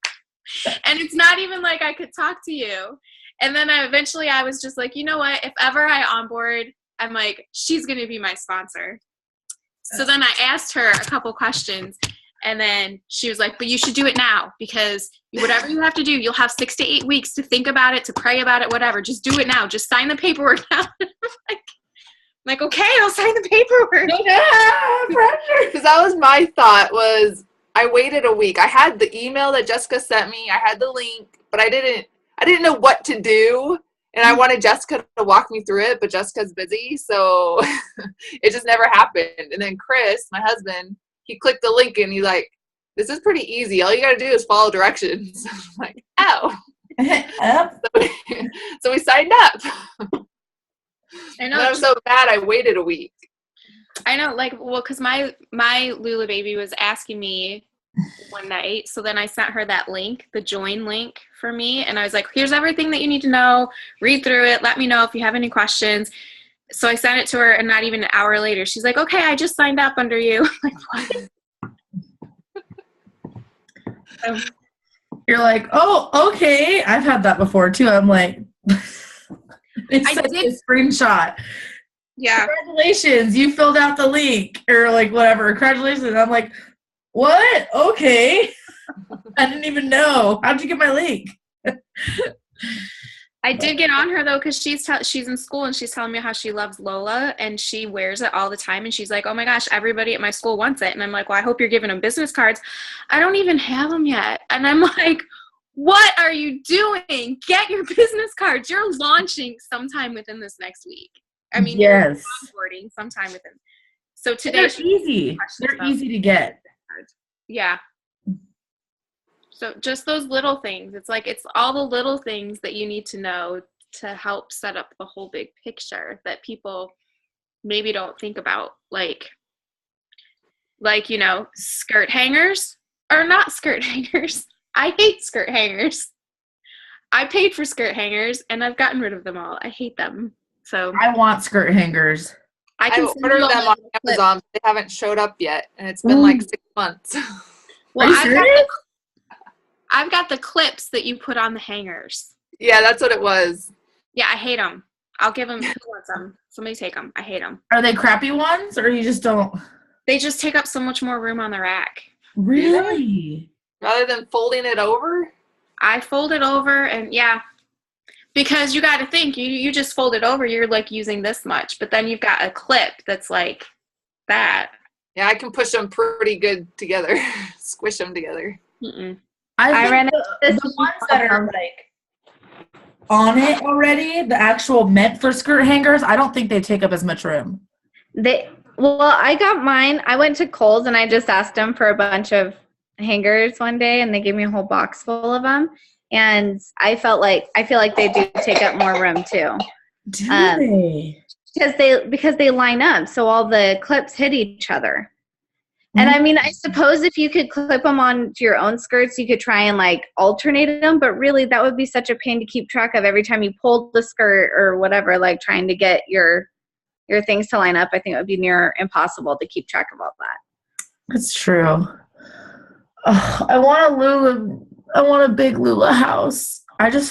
Speaker 3: And it's not even I could talk to you. And then eventually I was just you know what? If ever I onboard, I'm she's going to be my sponsor. So then I asked her a couple questions, and then she was like, but you should do it now, because whatever you have to do, you'll have 6 to 8 weeks to think about it, to pray about it, whatever. Just do it now. Just sign the paperwork now. I'm okay, I'll sign the paperwork.
Speaker 2: Because that was my thought, was I waited a week. I had the email that Jessica sent me. I had the link, but I didn't know what to do. And I wanted Jessica to walk me through it, but Jessica's busy. So it just never happened. And then Chris, my husband, he clicked the link and he's like, this is pretty easy. All you got to do is follow directions. I'm like, oh. So we signed up.
Speaker 3: I know.
Speaker 2: And I'm so bad I waited a week.
Speaker 3: I know, because my Lula baby was asking me one night, so then I sent her that link, the join link for me, and I was like, here's everything that you need to know, read through it, let me know if you have any questions. So I sent it to her, and not even an hour later, she's like, okay, I just signed up under you. I'm what?
Speaker 1: You're oh, okay. I've had that before too. I'm I did a screenshot.
Speaker 3: Yeah.
Speaker 1: Congratulations, you filled out the link, or whatever. Congratulations. And I'm what? Okay. I didn't even know. How'd you get my link?
Speaker 4: I
Speaker 3: I did get on her though, because she's in school and she's telling me how she loves Lola and she wears it all the time. And she's like, oh my gosh, everybody at my school wants it. And I'm like, well, I hope you're giving them business cards. I don't even have them yet. And I'm like, what are you doing? Get your business cards. You're launching sometime within this next week. I mean,
Speaker 1: yes,
Speaker 3: you're onboarding sometime within. So today,
Speaker 1: they're easy. They're easy to get.
Speaker 3: Yeah. So just those little things. It's like, it's all the little things that you need to know to help set up the whole big picture that people maybe don't think about. Like, you know, skirt hangers are not skirt hangers. I hate skirt hangers. I paid for skirt hangers and I've gotten rid of them all. I hate them. So
Speaker 1: I want skirt hangers.
Speaker 2: I ordered them on Amazon. They haven't showed up yet, and it's been like 6 months.
Speaker 3: Well,
Speaker 1: Are you serious?
Speaker 3: I've got the clips that you put on the hangers.
Speaker 2: Yeah, that's what it was.
Speaker 3: Yeah, I hate them. I'll give them. Who wants them? Somebody take them. I hate them.
Speaker 1: Are they crappy ones, or you just don't?
Speaker 3: They just take up so much more room on the rack.
Speaker 1: Really?
Speaker 2: Rather than folding it over?
Speaker 3: I fold it over, and yeah. Because you got to think, you just fold it over, you're like using this much, but then you've got a clip that's like that.
Speaker 2: Yeah, I can push them pretty good together. Squish them together.
Speaker 3: Mm-mm.
Speaker 1: I ran into the ones that are like on it already, the actual meant for skirt hangers, I don't think they take up as much room.
Speaker 4: Well, I got mine. I went to Kohl's and I just asked them for a bunch of hangers one day, and they gave me a whole box full of them. And I feel like they do take up more room too.
Speaker 1: Do they?
Speaker 4: Because they line up, so all the clips hit each other. And I mean, I suppose if you could clip them onto your own skirts, you could try and like alternate them, but really that would be such a pain to keep track of every time you pulled the skirt or whatever, like trying to get your things to line up. I think it would be near impossible to keep track of all that.
Speaker 1: That's true. I want a big Lula house.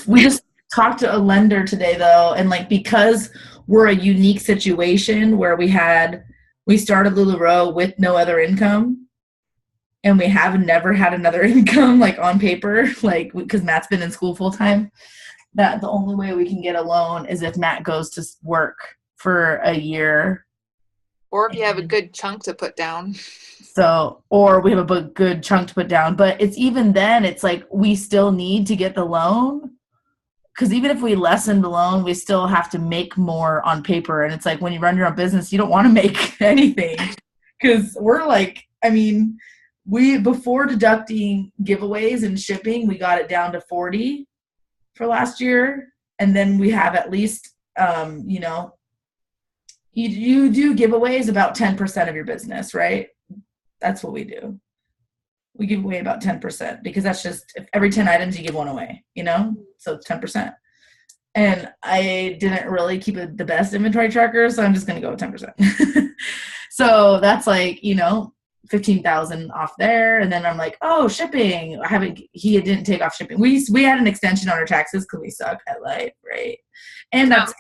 Speaker 1: We just talked to a lender today though, and like because we're a unique situation where we started Lularoe with no other income, and we have never had another income like on paper, like because Matt's been in school full time. That the only way we can get a loan is if Matt goes to work for a year,
Speaker 2: or if you have a good chunk to put down.
Speaker 1: So, or we have a good chunk to put down, but it's even then, it's like we still need to get the loan, because even if we lessen the loan, we still have to make more on paper. And it's like when you run your own business, you don't want to make anything, because we're like, I mean, before deducting giveaways and shipping, we got it down to 40 for last year, and then we have at least, you do giveaways about 10% of your business, right? That's what we do. We give away about 10% because that's just every 10 items you give one away, so it's 10%. And I didn't really keep the best inventory tracker, so I'm just going to go with 10%. So that's like, 15,000 off there. And then I'm like, oh, shipping. He didn't take off shipping. We had an extension on our taxes because we suck at life, right? And that's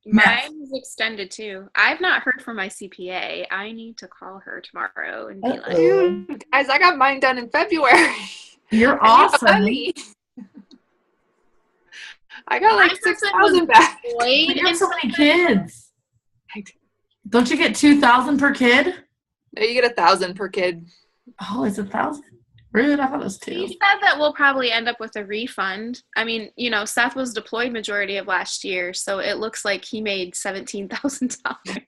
Speaker 3: mine was extended too. I've not heard from my CPA. I need to call her tomorrow and be like,
Speaker 2: dude, guys, I got mine done in February.
Speaker 1: You're awesome.
Speaker 2: I got like 6,000 back.
Speaker 1: You have so many kids. Don't you get 2,000 per kid?
Speaker 2: No, you get 1,000 per kid.
Speaker 1: Oh, it's 1,000? Rude, I thought it was 2.
Speaker 3: He said that we'll probably end up with a refund. I mean, Seth was deployed majority of last year, so it looks like he made $17,000.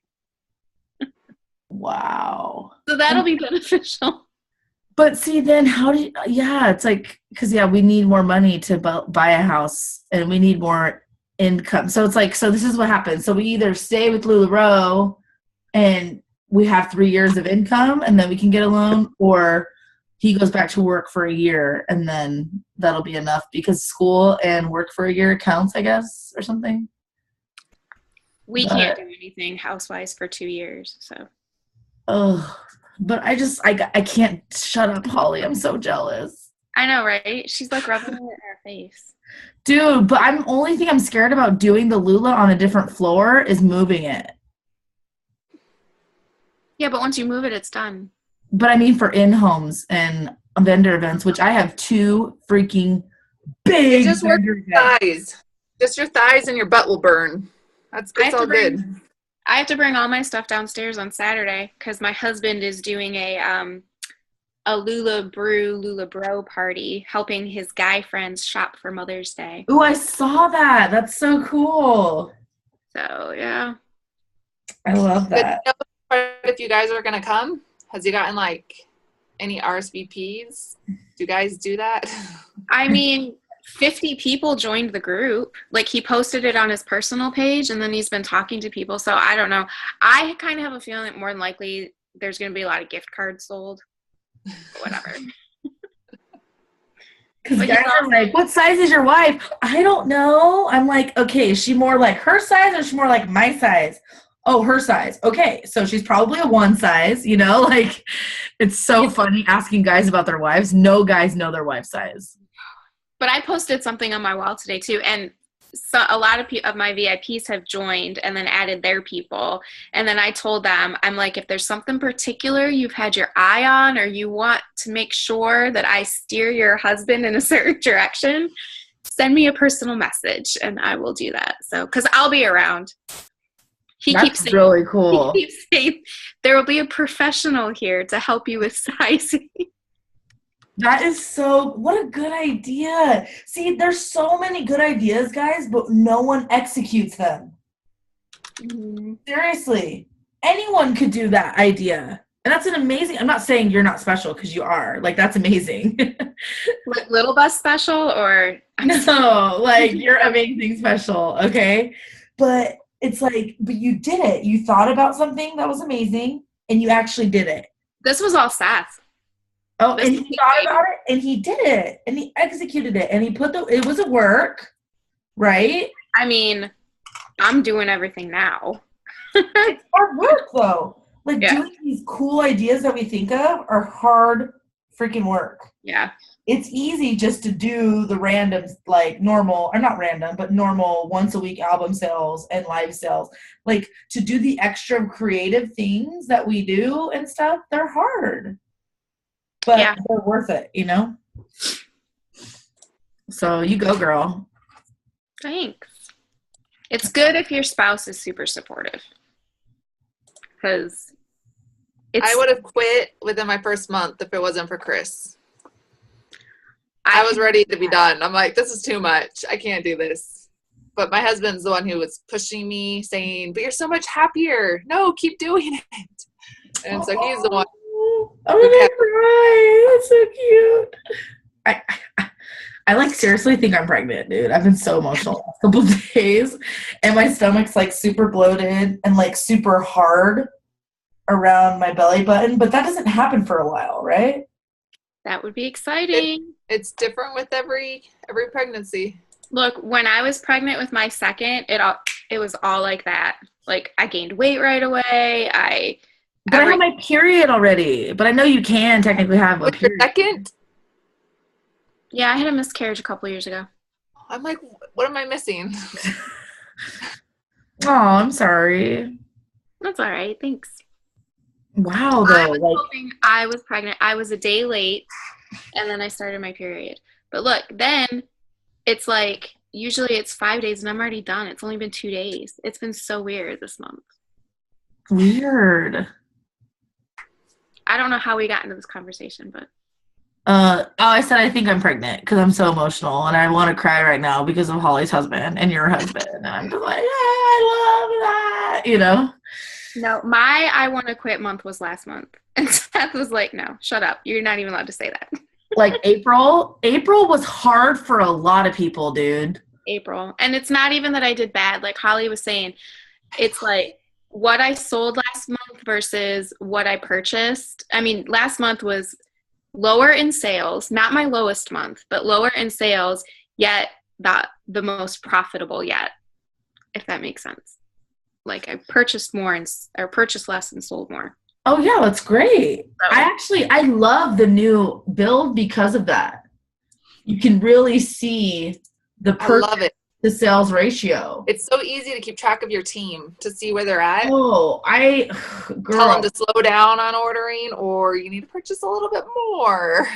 Speaker 1: Wow.
Speaker 3: So that'll be beneficial.
Speaker 1: But see, then it's like, because, we need more money to buy a house, and we need more income. So it's like, so this is what happens. So we either stay with Lularoe, and we have 3 years of income, and then we can get a loan, or he goes back to work for a year, and then that'll be enough because school and work for a year counts, I guess, or something.
Speaker 3: We can't do anything house-wise for 2 years, so.
Speaker 1: Oh, but I can't shut up, Holly. I'm so jealous.
Speaker 3: I know, right? She's like rubbing it in her face.
Speaker 1: Dude, but only thing I'm scared about doing the Lula on a different floor is moving it.
Speaker 3: Yeah, but once you move it, it's done.
Speaker 1: But I mean for in-homes and vendor events, which I have 2 freaking big
Speaker 2: just
Speaker 1: vendor events.
Speaker 2: Size. Just your thighs and your butt will burn. It's all good.
Speaker 3: I have to bring all my stuff downstairs on Saturday because my husband is doing a Lularoe party, helping his guy friends shop for Mother's Day.
Speaker 1: Ooh, I saw that. That's so cool.
Speaker 3: So, yeah.
Speaker 1: I love that.
Speaker 2: If you guys are going to come, has he gotten like any RSVPs? Do you guys do that?
Speaker 3: I mean, 50 people joined the group. Like, he posted it on his personal page, and then he's been talking to people. So, I don't know. I kind of have a feeling that more than likely there's going to be a lot of gift cards sold. Whatever.
Speaker 1: Because guys are like, what size is your wife? I don't know. I'm like, okay, is she more like her size or is she more like my size? Oh, her size. Okay, so she's probably a one size, you know? Like, it's so funny asking guys about their wives. No guys know their wife's size.
Speaker 3: But I posted something on my wall today, too, and so a lot of my VIPs have joined and then added their people. And then I told them, I'm like, if there's something particular you've had your eye on or you want to make sure that I steer your husband in a certain direction, send me a personal message and I will do that. So, because I'll be around.
Speaker 1: That's really cool.
Speaker 3: He keeps saying, there will be a professional here to help you with sizing.
Speaker 1: That is what a good idea. See, there's so many good ideas, guys, but no one executes them. Mm-hmm. Seriously. Anyone could do that idea. And that's an amazing, I'm not saying you're not special because you are. Like, that's amazing.
Speaker 3: Like Little Bus special or?
Speaker 1: No, like you're amazing special, okay? But it's like, but you did it. You thought about something that was amazing and you actually did it.
Speaker 3: This was all Seth.
Speaker 1: Oh, and he thought about it, and he did it, and he executed it, and he it was a work, right?
Speaker 3: I mean, I'm doing everything now.
Speaker 1: It's hard work, though. Like, doing these cool ideas that we think of are hard freaking work.
Speaker 3: Yeah.
Speaker 1: It's easy just to do the random, like, normal, or not random, but normal once-a-week album sales and live sales. Like, to do the extra creative things that we do and stuff, they're hard. But they're worth it, you know? So you go, girl.
Speaker 3: Thanks. It's good if your spouse is super supportive. Because
Speaker 2: I would have quit within my first month if it wasn't for Chris. I was ready to be done. I'm like, this is too much. I can't do this. But my husband's the one who was pushing me, saying, but you're so much happier. No, keep doing it. And so he's the one.
Speaker 1: I'm gonna cry. That's so cute. I like seriously think I'm pregnant, dude. I've been so emotional the last couple of days, and my stomach's like super bloated and like super hard around my belly button. But that doesn't happen for a while, right?
Speaker 3: That would be exciting.
Speaker 2: It's different with every pregnancy.
Speaker 3: Look, when I was pregnant with my second, it was all like that. Like, I gained weight right away.
Speaker 1: But I had my period already. But I know you can technically have a period.
Speaker 2: Your second?
Speaker 3: Yeah, I had a miscarriage a couple years ago.
Speaker 2: I'm like, what am I missing?
Speaker 1: Oh, I'm sorry.
Speaker 3: That's all right. Thanks.
Speaker 1: Wow, though.
Speaker 3: I was pregnant. I was a day late, and then I started my period. But look, then it's like, usually it's 5 days, and I'm already done. It's only been 2 days. It's been so weird this month.
Speaker 1: Weird.
Speaker 3: I don't know how we got into this conversation, but.
Speaker 1: I said I think I'm pregnant because I'm so emotional and I want to cry right now because of Holly's husband and your husband. And I'm just like, I love that, you know?
Speaker 3: No, my I want to quit month was last month. And Seth was like, no, shut up. You're not even allowed to say that.
Speaker 1: Like April was hard for a lot of people, dude.
Speaker 3: April. And it's not even that I did bad. Like Holly was saying, it's like what I sold last month versus what I purchased. I mean, last month was lower in sales, not my lowest month, but lower in sales, yet the most profitable yet, if that makes sense. Like I purchased more or purchased less and sold more.
Speaker 1: Oh yeah, that's great. So, I love the new build because of that. You can really see the sales ratio.
Speaker 2: It's so easy to keep track of your team to see where they're at.
Speaker 1: Oh,
Speaker 2: tell them to slow down on ordering, or you need to purchase a little bit more.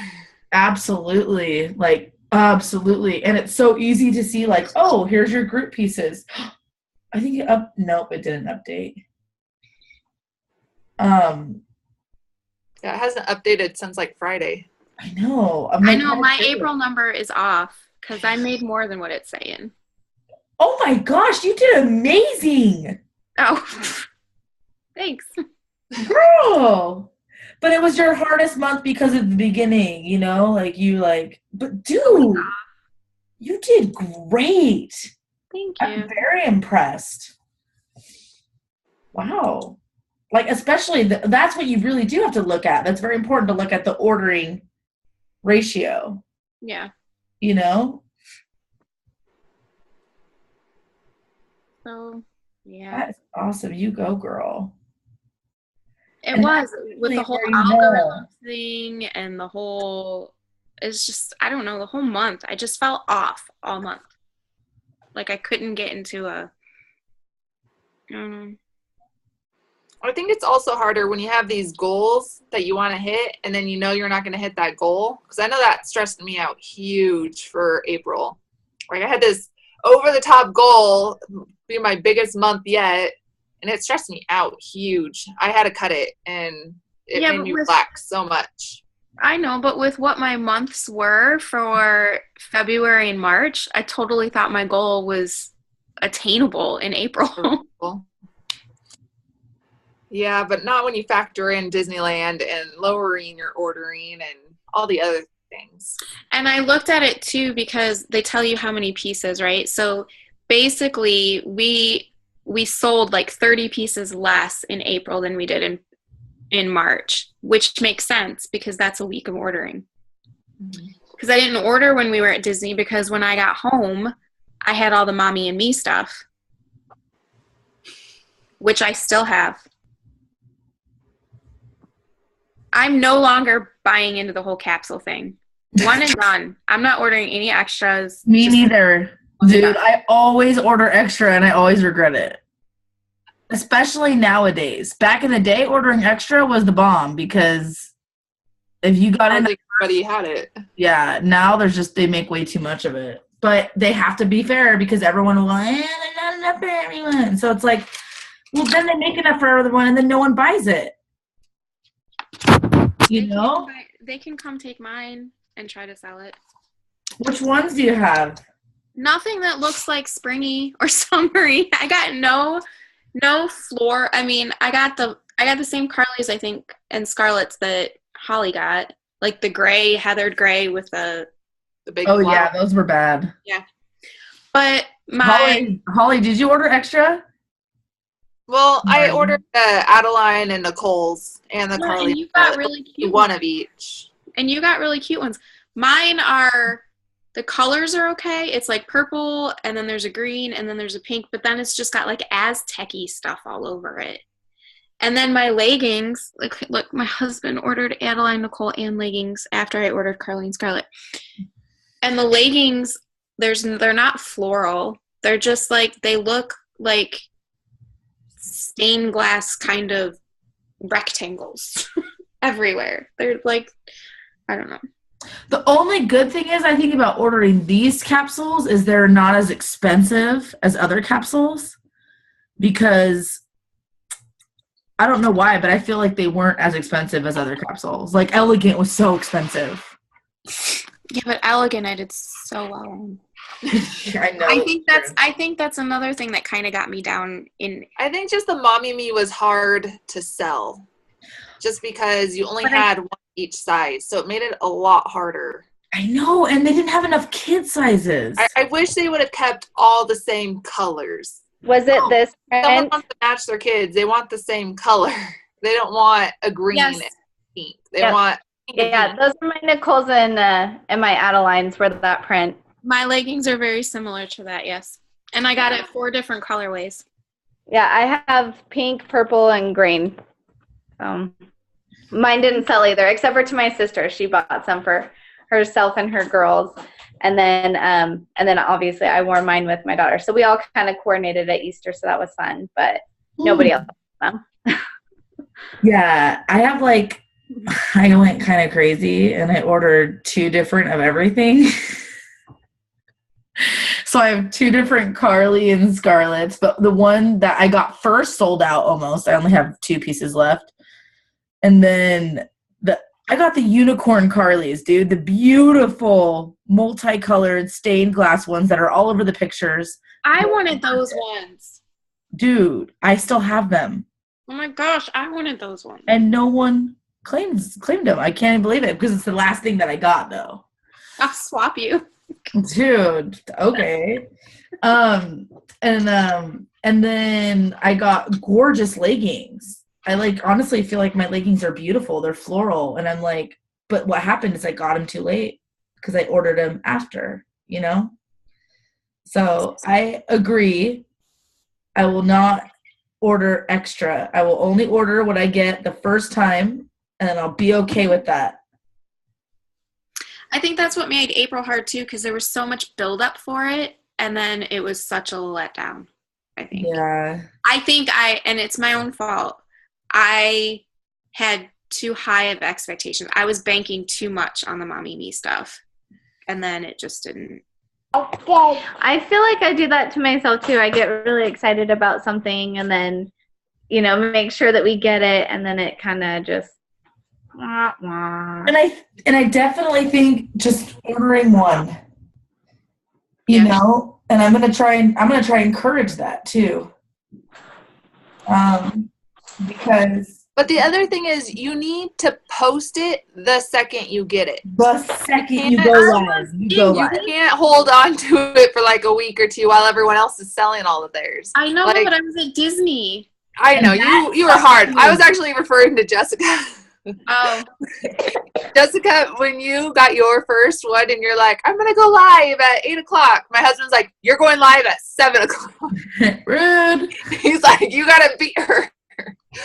Speaker 1: Absolutely. Like Absolutely. And it's so easy to see like, oh, here's your group pieces. I think nope, it didn't update.
Speaker 2: Yeah, it hasn't updated since like Friday.
Speaker 1: I know.
Speaker 3: I know my April number is off because I made more than what it's saying.
Speaker 1: Oh my gosh, you did amazing.
Speaker 3: Oh, thanks.
Speaker 1: Girl. But it was your hardest month because of the beginning, you know? But dude, you did great.
Speaker 3: Thank you.
Speaker 1: I'm very impressed. Wow. Like, especially, that's what you really do have to look at. That's very important to look at the ordering ratio.
Speaker 3: Yeah.
Speaker 1: You know?
Speaker 3: So, yeah.
Speaker 1: That's awesome. You go, girl.
Speaker 3: It
Speaker 1: And
Speaker 3: was with the whole algorithm thing and the whole, it's just, I don't know, the whole month. I just felt off all month. Like I couldn't get into I don't know.
Speaker 2: I think it's also harder when you have these goals that you want to hit and then you know you're not going to hit that goal. Because I know that stressed me out huge for April. Like I had this over-the-top goal, be my biggest month yet, and it stressed me out huge. I had to cut it, and it made me relax so much.
Speaker 3: I know, but with what my months were for February and March, I totally thought my goal was attainable in April.
Speaker 2: Yeah, but not when you factor in Disneyland and lowering your ordering and all the other things.
Speaker 3: And I looked at it too because they tell you how many pieces, right? So basically we sold like 30 pieces less in April than we did in March, which makes sense because that's a week of ordering. Because I didn't order when we were at Disney because when I got home, I had all the mommy and me stuff, which I still have. I'm no longer buying into the whole capsule thing. One and done. I'm not ordering any extras.
Speaker 1: Me neither. Dude, I always order extra and I always regret it. Especially nowadays. Back in the day, ordering extra was the bomb because if you got in,
Speaker 2: everybody had it.
Speaker 1: Yeah, now they make way too much of it. But they have to be fair because everyone will go, there's not enough for everyone. So it's like, well, then they make enough for everyone and then no one buys it. You know?
Speaker 3: They can come take mine and try to sell it.
Speaker 1: Which ones do you have?
Speaker 3: Nothing that looks like springy or summery. I got no floor. I mean, I got the same Carly's, I think, and Scarlett's that Holly got. Like the gray, heathered gray with the big
Speaker 1: flower. Yeah, those were bad.
Speaker 3: Yeah. But
Speaker 1: Holly, did you order extra?
Speaker 2: Well, I ordered the Adeline and Nicole's and the Carly.
Speaker 3: And you got really cute
Speaker 2: one of each.
Speaker 3: And you got really cute ones. Mine are, the colors are okay. It's like purple, and then there's a green, and then there's a pink, but then it's just got like Aztec-y stuff all over it. And then my leggings, look, my husband ordered Adeline, Nicole, and leggings after I ordered Carly and Scarlett. And the leggings, they're not floral. They're just like, they look like stained glass kind of rectangles everywhere. They're like, I don't know.
Speaker 1: The only good thing is, I think, about ordering these capsules is they're not as expensive as other capsules because I don't know why, but I feel like they weren't as expensive as other capsules. Like Elegant was so expensive.
Speaker 3: Yeah, but Elegant I did so well on.
Speaker 1: I know.
Speaker 3: I think that's another thing that kind of got me down in.
Speaker 2: I think just the Mommy Me was hard to sell, just because you only had one each size, so it made it a lot harder.
Speaker 1: I know, and they didn't have enough kid sizes.
Speaker 2: I wish they would have kept all the same colors.
Speaker 4: Was it this print?
Speaker 2: Someone wants to match their kids. They want the same color. They don't want a green and pink. They want pink.
Speaker 4: Yeah, those are my Nicole's and my Adelines for that print.
Speaker 3: My leggings are very similar to that, yes. And I got it 4 different colorways.
Speaker 4: Yeah, I have pink, purple, and green. Mine didn't sell either, except for to my sister. She bought some for herself and her girls. And then obviously I wore mine with my daughter. So we all kind of coordinated at Easter, so that was fun. But nobody else.
Speaker 1: Yeah, I went kind of crazy, and I ordered 2 different of everything. So I have 2 different Carly and Scarlett's, but the one that I got first sold out almost. I only have 2 pieces left. And then I got the unicorn Carly's, dude. The beautiful multicolored stained glass ones that are all over the pictures.
Speaker 3: I wanted those ones.
Speaker 1: Dude, I still have them.
Speaker 3: Oh my gosh, I wanted those ones.
Speaker 1: And no one claimed them. I can't believe it because it's the last thing that I got, though.
Speaker 3: I'll swap you.
Speaker 1: Dude, okay. And then I got gorgeous leggings. I honestly feel like my leggings are beautiful. They're floral. And I'm like, but what happened is I got them too late because I ordered them after, So I agree. I will not order extra. I will only order what I get the first time, and I'll be okay with that.
Speaker 3: I think that's what made April hard too, because there was so much buildup for it, and then it was such a letdown, I think.
Speaker 1: Yeah.
Speaker 3: I think and it's my own fault, I had too high of expectations. I was banking too much on the Mommy Me stuff, and then it just didn't.
Speaker 4: Okay. I feel like I do that to myself too. I get really excited about something and then, make sure that we get it, and then it kind of just wah, wah.
Speaker 1: And I definitely think just ordering one. And I'm gonna try and encourage that too. Because
Speaker 2: but the other thing is you need to post it the second you get it.
Speaker 1: The second you go live. You
Speaker 2: can't hold on to it for like a week or 2 while everyone else is selling all of theirs.
Speaker 3: I know, but I was at Disney.
Speaker 2: I know, you were hard. I was actually referring to Jessica.
Speaker 3: Oh.
Speaker 2: Jessica, when you got your first one and you're like, I'm going to go live at 8 o'clock. My husband's like, you're going live at 7 o'clock.
Speaker 1: Rude.
Speaker 2: He's like, you got to beat her.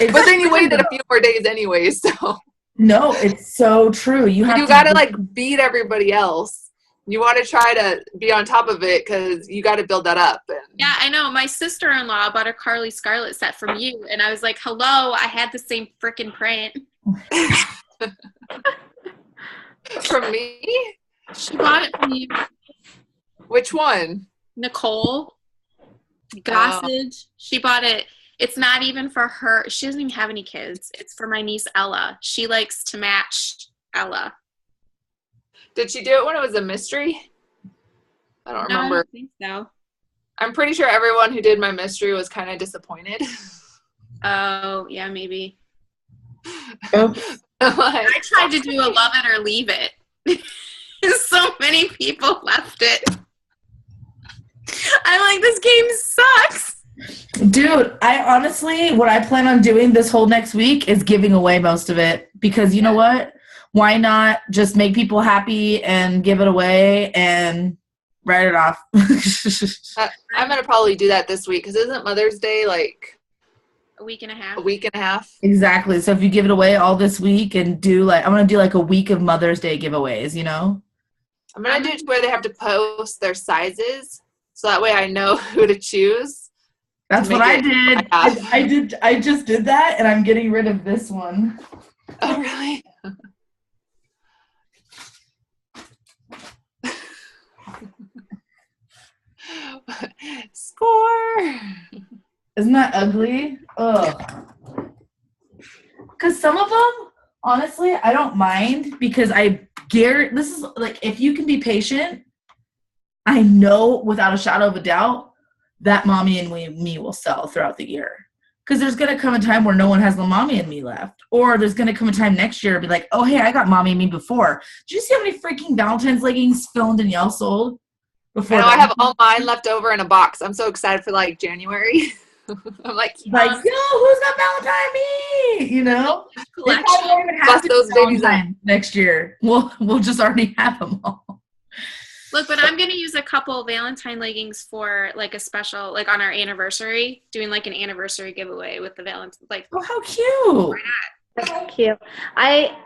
Speaker 2: But then you waited a few more days anyway, so.
Speaker 1: No, it's so true. You
Speaker 2: got to beat everybody else. You want to try to be on top of it because you got to build that up.
Speaker 3: Yeah, I know. My sister-in-law bought a Carly Scarlett set from you, and I was like, hello, I had the same freaking print.
Speaker 2: From me?
Speaker 3: She bought it from you.
Speaker 2: Which one?
Speaker 3: Nicole Gossage. She bought it. It's not even for her. She doesn't even have any kids. It's for my niece Ella. She likes to match Ella.
Speaker 2: Did she do it when it was a mystery? I don't remember.
Speaker 3: I don't think so.
Speaker 2: I'm pretty sure everyone who did my mystery was kind of disappointed.
Speaker 3: Oh, yeah, maybe.
Speaker 2: I
Speaker 3: tried to do a love it or leave it. So many people left it. I'm like, this game sucks.
Speaker 1: Dude, I honestly, what I plan on doing this whole next week is giving away most of it. Because you know what? Why not just make people happy and give it away and write it off?
Speaker 2: I'm going to probably do that this week because isn't Mother's Day like
Speaker 3: a week and a half?
Speaker 2: A week and a half.
Speaker 1: Exactly. So if you give it away all this week and I'm going to do like a week of Mother's Day giveaways,
Speaker 2: I'm going to do it where they have to post their sizes so that way I know who to choose.
Speaker 1: That's what I did. I just did that, and I'm getting rid of this one.
Speaker 2: Oh, really? Score!
Speaker 1: Isn't that ugly? Ugh. Because some of them, honestly, I don't mind because this is like, if you can be patient, I know without a shadow of a doubt that Mommy and Me will sell throughout the year. Because there's going to come a time where no one has the Mommy and Me left. Or there's going to come a time next year and be like, oh, hey, I got Mommy and Me before. Did you see how many freaking Valentine's leggings Phil and Danielle sold?
Speaker 2: Before I have all mine left over in a box. I'm so excited for like January. I'm like,
Speaker 1: who's got Valentine Me?
Speaker 2: Bust those babies up
Speaker 1: next year. We'll just already have them all.
Speaker 3: Look, but I'm going to use a couple Valentine leggings for like a special, like on our anniversary, doing like an anniversary giveaway with the Valentine. Like,
Speaker 1: oh, how cute!
Speaker 3: Why not?
Speaker 4: That's cute. I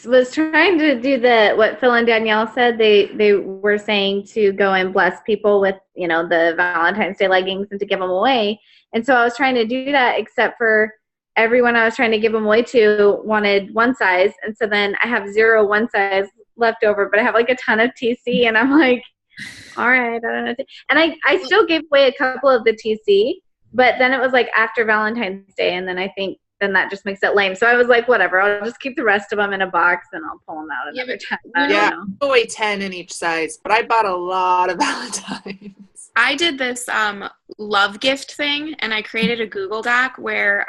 Speaker 4: was trying to do what Phil and Danielle said. They were saying to go and bless people with the Valentine's Day leggings and to give them away. And so I was trying to do that, except for everyone I was trying to give them away to wanted one size, and so then I have 0 one size left over, but I have like a ton of TC, and I'm like, All right. I don't know. And I still gave away a couple of the TC, but then it was like after Valentine's Day, and then I think then that just makes it lame. So I was like, whatever, I'll just keep the rest of them in a box and I'll pull them out another time. I don't know.
Speaker 2: Away 10 in each size, but I bought a lot of Valentines.
Speaker 3: I did this love gift thing, and I created a Google Doc where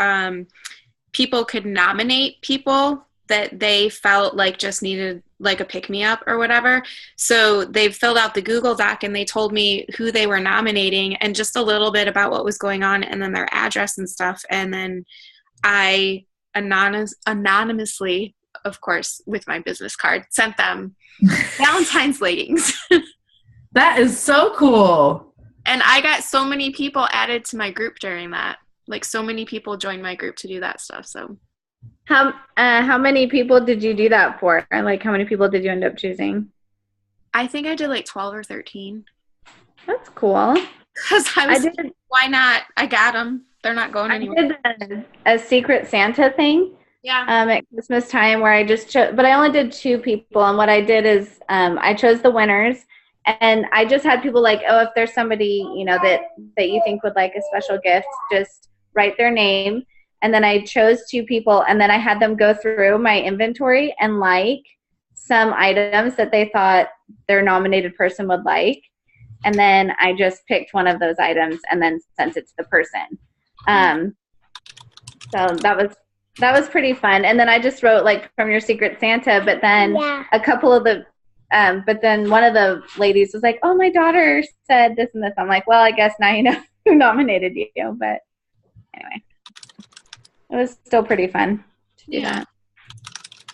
Speaker 3: people could nominate people that they felt like just needed like a pick-me-up or whatever. So they filled out the Google Doc and they told me who they were nominating and just a little bit about what was going on and then their address and stuff. And then I anonymously, of course, with my business card, sent them Valentine's leggings.
Speaker 1: That is so cool.
Speaker 3: And I got so many people added to my group during that. Like, so many people joined my group to do that stuff. So
Speaker 4: how many people did you do that for? Like, how many people did you end up choosing?
Speaker 3: I think I did like 12 or 13.
Speaker 4: That's cool.
Speaker 3: Because why not? I got them. They're not going anywhere.
Speaker 4: I did a Secret Santa thing.
Speaker 3: Yeah.
Speaker 4: At Christmas time where I just chose, but I only did 2 people. And what I did is I chose the winners. And I just had people like, oh, if there's somebody, you know, that you think would like a special gift, just write their name. And then I chose 2 people, and then I had them go through my inventory and like some items that they thought their nominated person would like. And then I just picked one of those items and then sent it to the person. So that was pretty fun. And then I just wrote like from your Secret Santa, but then a couple of the but then one of the ladies was like, oh, my daughter said this and this. I'm like, well, I guess now you know who nominated you. But anyway, it was still pretty fun to do that.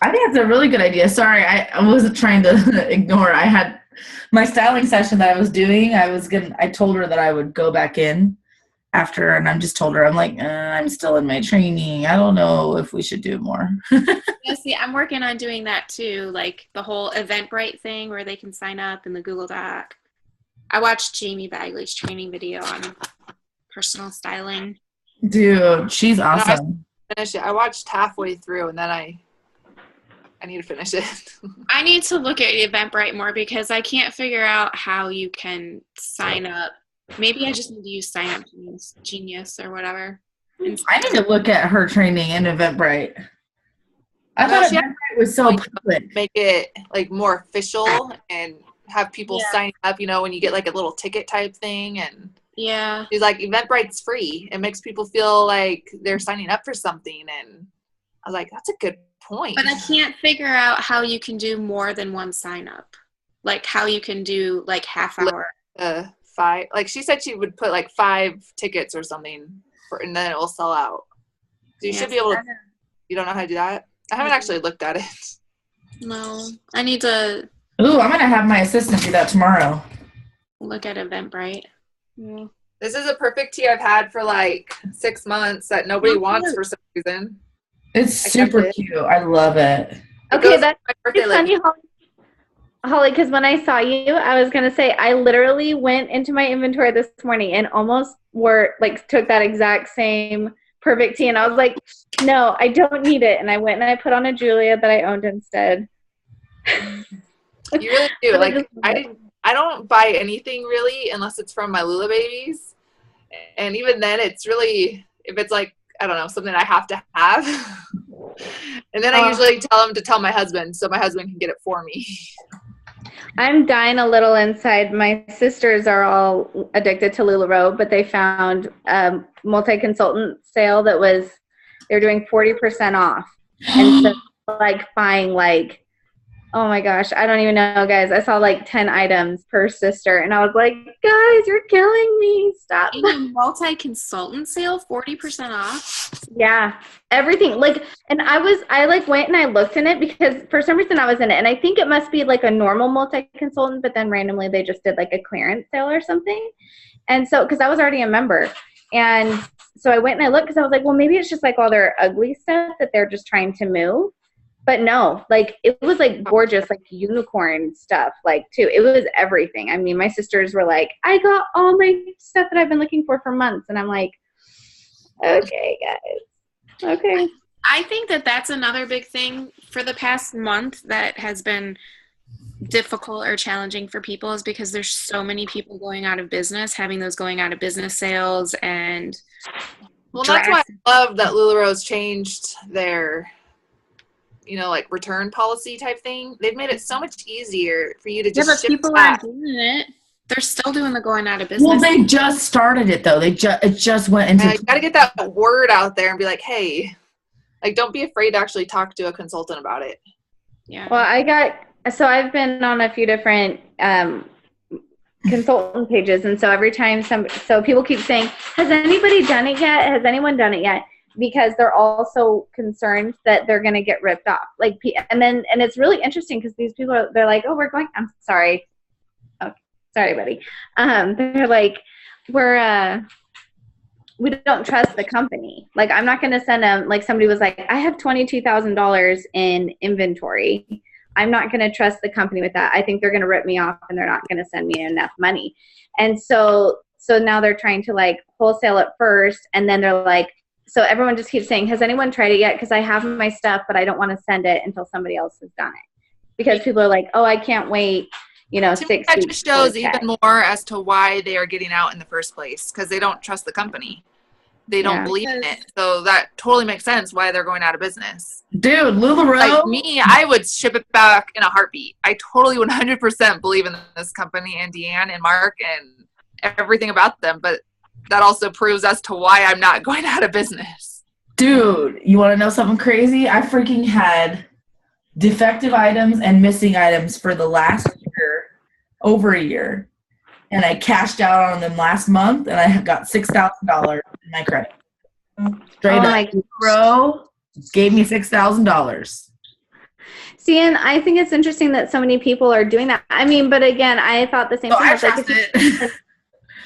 Speaker 1: I think that's a really good idea. Sorry, I wasn't trying to ignore. I had my styling session that I was doing. I told her that I would go back in after, and I just told her, I'm like, I'm still in my training. I don't know if we should do more.
Speaker 3: Yeah, see, I'm working on doing that too, like the whole Eventbrite thing where they can sign up in the Google Doc. I watched Jamie Bagley's training video on personal styling.
Speaker 1: Dude, she's awesome.
Speaker 2: I watched halfway through, and then I need to finish it.
Speaker 3: I need to look at Eventbrite more because I can't figure out how you can sign up. Maybe I just need to use Sign Up Genius or whatever.
Speaker 1: I need to look at her training in Eventbrite. I thought Eventbrite was so public.
Speaker 2: Make it like more official and have people sign up, you know, when you get like a little ticket type thing. And she's like, Eventbrite's free. It makes people feel like they're signing up for something. And I was like, that's a good point.
Speaker 3: But I can't figure out how you can do more than one sign up. Like how you can do like half hour.
Speaker 2: 5, like she said she would put like 5 tickets or something and then it will sell out. So you should be able to. You don't know how to do that? I haven't actually looked at it.
Speaker 3: No, I need to.
Speaker 1: Ooh, I'm gonna have my assistant do that tomorrow.
Speaker 3: Look at Eventbrite.
Speaker 2: Yeah. This is a perfect tea I've had for like 6 months that nobody wants for some reason.
Speaker 1: It's super cute. I love it.
Speaker 4: Okay, that's funny, Holly, because when I saw you, I was going to say, I literally went into my inventory this morning and almost took that exact same perfect tea. And I was like, no, I don't need it. And I went and I put on a Julia that I owned instead.
Speaker 2: You really do. Like, I don't buy anything really unless it's from my Lula babies. And even then, it's really, if it's like, I don't know, something I have to have. And then I usually tell them to tell my husband so my husband can get it for me.
Speaker 4: I'm dying a little inside. My sisters are all addicted to Lularoe, but they found a multi-consultant sale that they were doing 40% off. And so like buying like, oh my gosh, I don't even know, guys. I saw like 10 items per sister, and I was like, guys, you're killing me. Stop.
Speaker 3: In a multi-consultant sale, 40% off?
Speaker 4: Yeah, everything. Like, and I went and I looked in it because for some reason I was in it, and I think it must be like a normal multi-consultant, but then randomly they just did like a clearance sale or something. And so, because I was already a member, and so I went and I looked because I was like, well, maybe it's just like all their ugly stuff that they're just trying to move. But no, like it was like gorgeous, like unicorn stuff, like too. It was everything. I mean, my sisters were like, I got all my stuff that I've been looking for months. And I'm like, okay, guys. Okay.
Speaker 3: I think that that's another big thing for the past month that has been difficult or challenging for people is because there's so many people going out of business, having those going out of business sales and
Speaker 2: that's why I love that Lularoe's changed their, like return policy type thing. They've made it so much easier for you to just
Speaker 3: but
Speaker 2: ship
Speaker 3: people
Speaker 2: back.
Speaker 3: aren't doing it. They're still doing the going out of business.
Speaker 1: Well, they just started it though. It just went into.
Speaker 2: You got to get that word out there and be like, hey, like, don't be afraid to actually talk to a consultant about it.
Speaker 3: Yeah.
Speaker 4: Well, I've been on a few different consultant pages, and so every time so people keep saying, has anybody done it yet? Has anyone done it yet? Because they're also concerned that they're going to get ripped off. And it's really interesting because these people they're like, oh, I'm sorry. Oh, sorry, buddy. They're like, we don't trust the company. Like, I'm not going to send them, like somebody was like, I have $22,000 in inventory. I'm not going to trust the company with that. I think they're going to rip me off and they're not going to send me enough money. And so now they're trying to like wholesale it first. And then they're like, so everyone just keeps saying, has anyone tried it yet? Because I have my stuff, but I don't want to send it until somebody else has done it. Because people are like, oh, I can't wait, 6 weeks.
Speaker 2: That just shows even more as to why they are getting out in the first place, because they don't trust the company. They don't believe in it. So that totally makes sense why they're going out of business.
Speaker 1: Dude, Lularoe.
Speaker 2: Like me, I would ship it back in a heartbeat. I totally 100% believe in this company and Deanne and Mark and everything about them. But that also proves as to why I'm not going out of business.
Speaker 1: Dude, you want to know something crazy? I freaking had defective items and missing items for the last year, over a year. And I cashed out on them last month, and I got $6,000 in my credit. Straight up. Lularoe gave me $6,000.
Speaker 4: See, and I think it's interesting that so many people are doing that. I mean, but again, I thought the same thing.
Speaker 1: I trust it.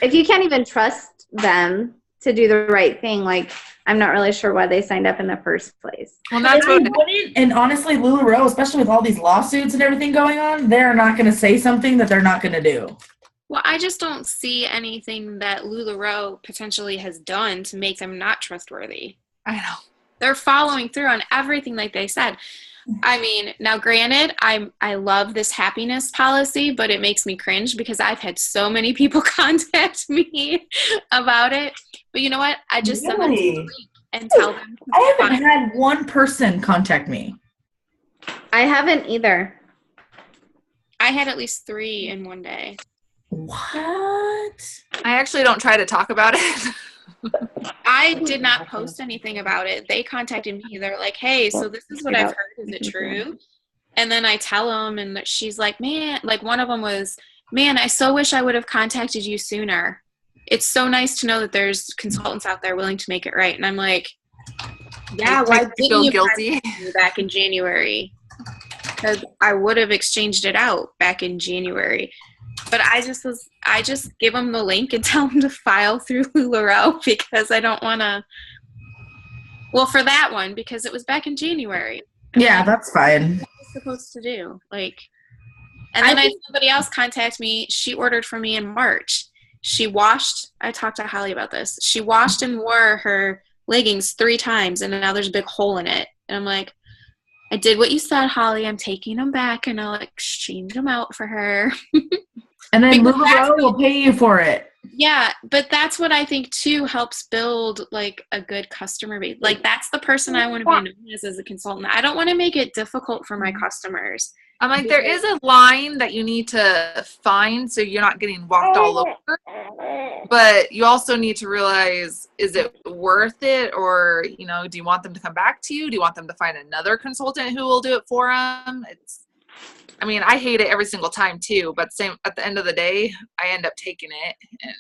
Speaker 4: If you can't even trust them to do the right thing, like, I'm not really sure why they signed up in the first place.
Speaker 2: Well, that's
Speaker 1: and honestly, Lularoe, especially with all these lawsuits and everything going on, they're not going to say something that they're not going to do.
Speaker 3: Well, I just don't see anything that Lularoe potentially has done to make them not trustworthy.
Speaker 2: I know.
Speaker 3: They're following through on everything like they said. I mean, now granted, I love this happiness policy, but it makes me cringe because I've had so many people contact me about it. But you know what? I just send them the link and tell them.
Speaker 1: I haven't had one person contact me.
Speaker 4: I haven't either.
Speaker 3: I had at least 3 in one day.
Speaker 1: What?
Speaker 2: I actually don't try to talk about it.
Speaker 3: I did not post anything about it. They contacted me. They're like, hey, so this is what I've heard. Is it true? And then I tell them, and she's like, man, like one of them was, man, I so wish I would have contacted you sooner. It's so nice to know that there's consultants out there willing to make it right. And I'm like, yeah, why didn't you guilty back in January? Because I would have exchanged it out back in January. But I just give them the link and tell them to file through Lularoe because I don't want to. Well, for that one, because it was back in January.
Speaker 1: Yeah, that's fine.
Speaker 3: What was I supposed to do? Like, and then I had somebody else contact me. She ordered for me in March. She washed. I talked to Holly about this. She washed and wore her leggings 3 times, and now there's a big hole in it. And I'm like, I did what you said, Holly. I'm taking them back, and I'll exchange them out for her.
Speaker 1: And then Lularoe will pay you for it.
Speaker 3: Yeah, but that's what I think too helps build like a good customer base. Like that's the person I want to be known as a consultant. I don't want to make it difficult for my customers.
Speaker 2: I'm like, there is a line that you need to find so you're not getting walked all over. But you also need to realize, is it worth it? Or, do you want them to come back to you? Do you want them to find another consultant who will do it for them? I hate it every single time too, but at the end of the day, I end up taking it. And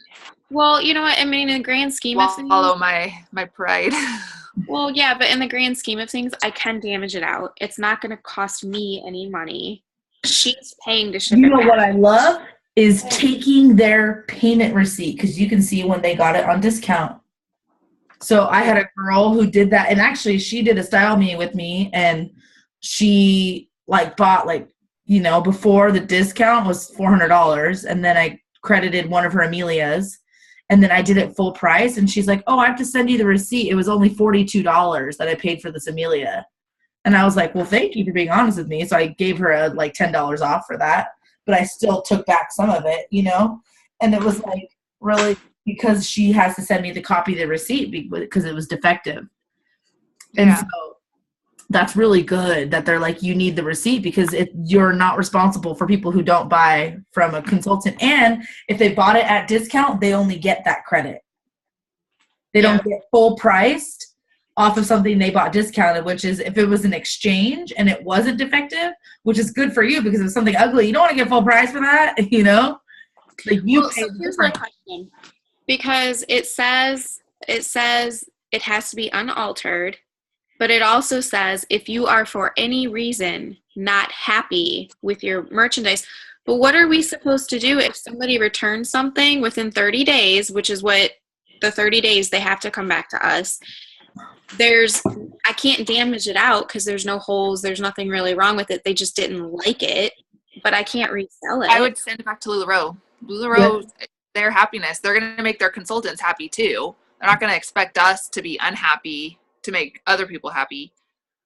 Speaker 3: well, you know what? In the grand scheme of things,
Speaker 2: follow my pride.
Speaker 3: Well, yeah, but in the grand scheme of things, I can damage it out. It's not going to cost me any money. She's paying to ship it back.
Speaker 1: What I love is taking their payment receipt because you can see when they got it on discount. So I had a girl who did that, and actually she did a style meeting with me, and she bought before the discount was $400, and then I credited one of her Amelia's, and then I did it full price, and she's like, oh, I have to send you the receipt. It was only $42 that I paid for this Amelia. And I was like, well, thank you for being honest with me. So I gave her $10 off for that, but I still took back some of it, and it was like really because she has to send me the copy of the receipt because it was defective. And so that's really good that they're like, you need the receipt because you're not responsible for people who don't buy from a consultant. And if they bought it at discount, they only get that credit. They don't get full priced off of something they bought discounted, which is if it was an exchange and it wasn't defective, which is good for you because if it's something ugly, you don't want to get full price for that, Like you pay
Speaker 3: so here's my question. Because it says it has to be unaltered, but it also says if you are for any reason not happy with your merchandise. But what are we supposed to do if somebody returns something within 30 days, which is what the 30 days they have to come back to us? I can't damage it out because there's no holes. There's nothing really wrong with it. They just didn't like it, but I can't resell it.
Speaker 2: I would send it back to Lularoe. Lularoe, their happiness. They're going to make their consultants happy too. They're not going to expect us to be unhappy to make other people happy.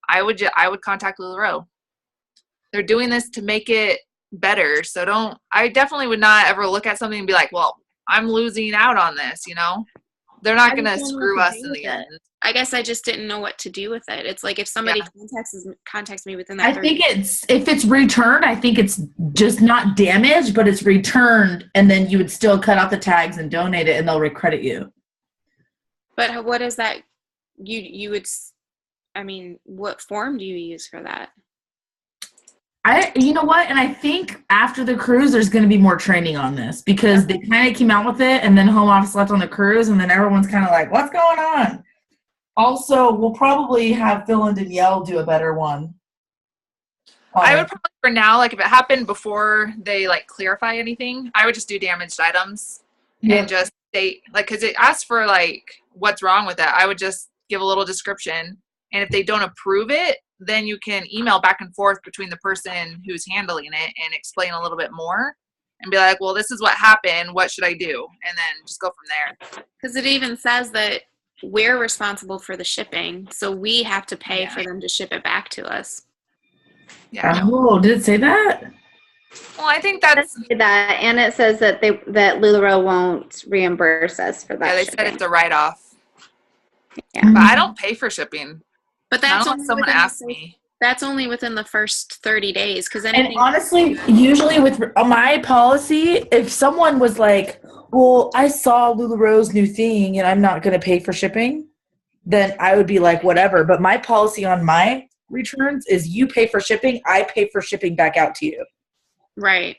Speaker 2: I would contact Lularoe. They're doing this to make it better. So I definitely would not ever look at something and be like, well, I'm losing out on this, They're not going to screw us in the end.
Speaker 3: I guess I just didn't know what to do with it. It's like if somebody contacts me within that.
Speaker 1: I think if it's returned, I think it's just not damaged, but it's returned, and then you would still cut out the tags and donate it, and they'll recredit you.
Speaker 3: But what is that? You would. I mean, what form do you use for that?
Speaker 1: You know what? And I think after the cruise, there's going to be more training on this because they kind of came out with it, and then home office left on the cruise, and then everyone's kind of like, "What's going on?" Also, we'll probably have Phil and Danielle do a better one.
Speaker 2: I would probably, for now, if it happened before they clarify anything, I would just do damaged items and just state, because it asks for what's wrong with it. I would just give a little description, and if they don't approve it, then you can email back and forth between the person who's handling it and explain a little bit more and be like, well, this is what happened. What should I do? And then just go from there.
Speaker 3: Because it even says that we're responsible for the shipping, so we have to pay for them to ship it back to us.
Speaker 2: Yeah.
Speaker 1: Oh, did it say that?
Speaker 2: Well, I think that's
Speaker 4: that, and it says that Lularoe won't reimburse us for that.
Speaker 2: Yeah, they said it's a write-off.
Speaker 4: Yeah,
Speaker 2: but I don't pay for shipping.
Speaker 3: But that's only
Speaker 2: someone asked me.
Speaker 3: That's only within the first 30 days, because
Speaker 1: And honestly, usually with my policy, if someone was like, well, I saw Lularoe's new thing and I'm not going to pay for shipping, then I would be like, whatever. But my policy on my returns is you pay for shipping, I pay for shipping back out to you.
Speaker 3: Right.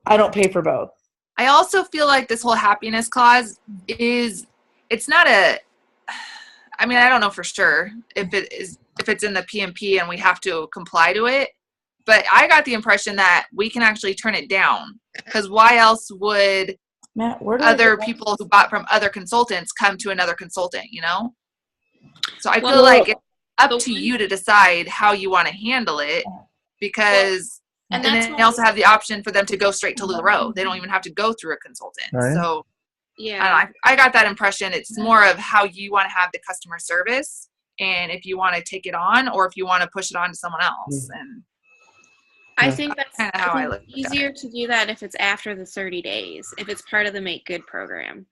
Speaker 1: I don't pay for both.
Speaker 2: I also feel like this whole happiness clause it's not I don't know for sure if it's in the PMP and we have to comply to it, but I got the impression that we can actually turn it down, because why else would
Speaker 1: Matt,
Speaker 2: other people who bought from other consultants come to another consultant, So I feel like it's up to you to decide how you want to handle it, because and then they also have the option for them to go straight to Lularoe. They don't even have to go through a consultant. Right. So yeah, I got that impression. It's more of how you want to have the customer service, and if you want to take it on, or if you want to push it on to someone else. And
Speaker 3: I think that's
Speaker 2: kind of how I look.
Speaker 3: Easier to do that if it's after the 30 days, if it's part of the Make Good program.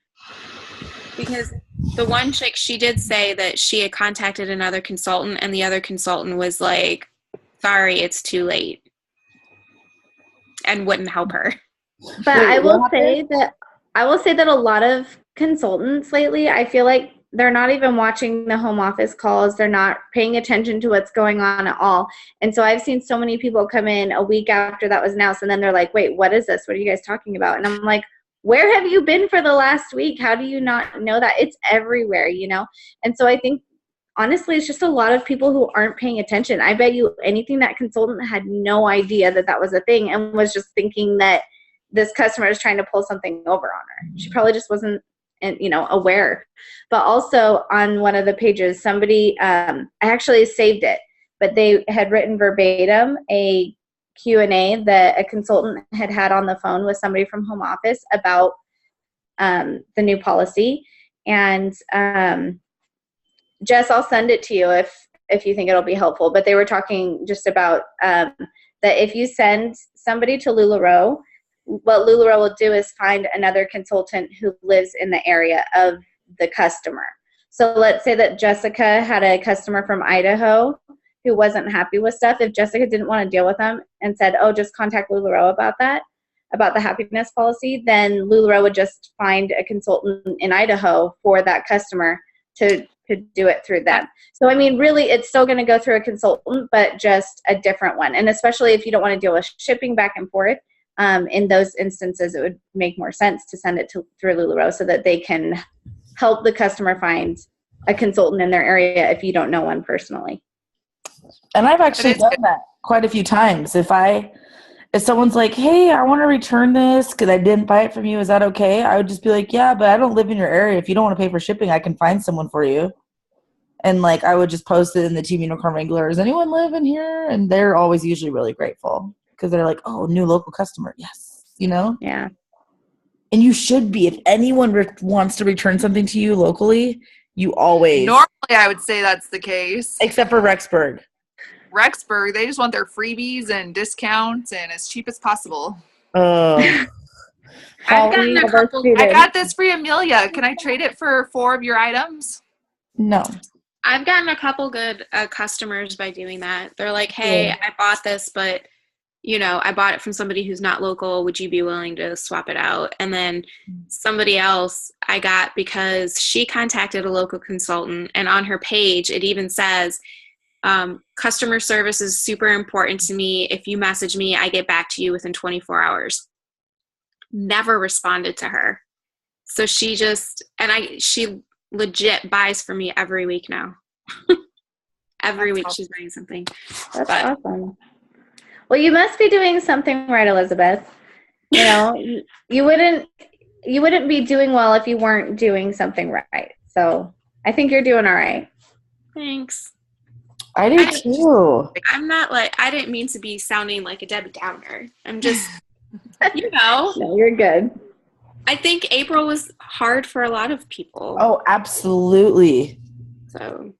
Speaker 3: Because the one chick, she did say that she had contacted another consultant, and the other consultant was like, sorry, it's too late, and wouldn't help her.
Speaker 4: But I will say that a lot of consultants lately, I feel like they're not even watching the home office calls. They're not paying attention to what's going on at all. And so I've seen so many people come in a week after that was announced, and then they're like, wait, what is this? What are you guys talking about? And I'm like, where have you been for the last week? How do you not know that? It's everywhere, And so I think, honestly, it's just a lot of people who aren't paying attention. I bet you anything that consultant had no idea that was a thing and was just thinking that this customer is trying to pull something over on her. She probably just wasn't, aware. But also on one of the pages, somebody, I actually saved it, but they had written verbatim a Q&A that a consultant had on the phone with somebody from home office about the new policy. And Jess, I'll send it to you if you think it'll be helpful, but they were talking just about that if you send somebody to Lularoe, what Lularoe will do is find another consultant who lives in the area of the customer. So let's say that Jessica had a customer from Idaho who wasn't happy with stuff. If Jessica didn't want to deal with them and said, oh, just contact Lularoe about that, about the happiness policy, then Lularoe would just find a consultant in Idaho for that customer to do it through them. So, I mean, really, it's still going to go through a consultant, but just a different one. And especially if you don't want to deal with shipping back and forth, in those instances, it would make more sense to send it through Lularoe so that they can help the customer find a consultant in their area if you don't know one personally.
Speaker 1: And I've actually done that quite a few times. If someone's like, hey, I want to return this because I didn't buy it from you, is that okay? I would just be like, yeah, but I don't live in your area. If you don't want to pay for shipping, I can find someone for you. And like, I would just post it in the Team Unicorn Wrangler. Does anyone live in here? And they're always usually really grateful because they're like, oh, new local customer. Yes. You know?
Speaker 4: Yeah.
Speaker 1: And you should be. If anyone wants to return something to you locally, you always.
Speaker 2: Normally, I would say that's the case.
Speaker 1: Except for Rexburg.
Speaker 2: Rexburg, they just want their freebies and discounts and as cheap as possible.
Speaker 1: Oh.
Speaker 3: I've gotten a couple.
Speaker 2: I got this for Amelia. Can I trade it for 4 of your items?
Speaker 1: No.
Speaker 3: I've gotten a couple good customers by doing that. They're like, hey, I bought this, but, you know, I bought it from somebody who's not local. Would you be willing to swap it out? And then somebody else I got because she contacted a local consultant, and on her page, it even says, customer service is super important to me. If you message me, I get back to you within 24 hours. Never responded to her. So she legit buys for me every week now. Every week she's buying something.
Speaker 4: That's awesome. Well, you must be doing something right, Elizabeth. You know, you wouldn't be doing well if you weren't doing something right. So I think you're doing all right.
Speaker 3: Thanks.
Speaker 1: I do too.
Speaker 3: I'm not like, I didn't mean to be sounding like a Debbie Downer. I'm just, you know.
Speaker 4: No, you're good.
Speaker 3: I think April was hard for a lot of people.
Speaker 1: Oh, absolutely.
Speaker 3: So.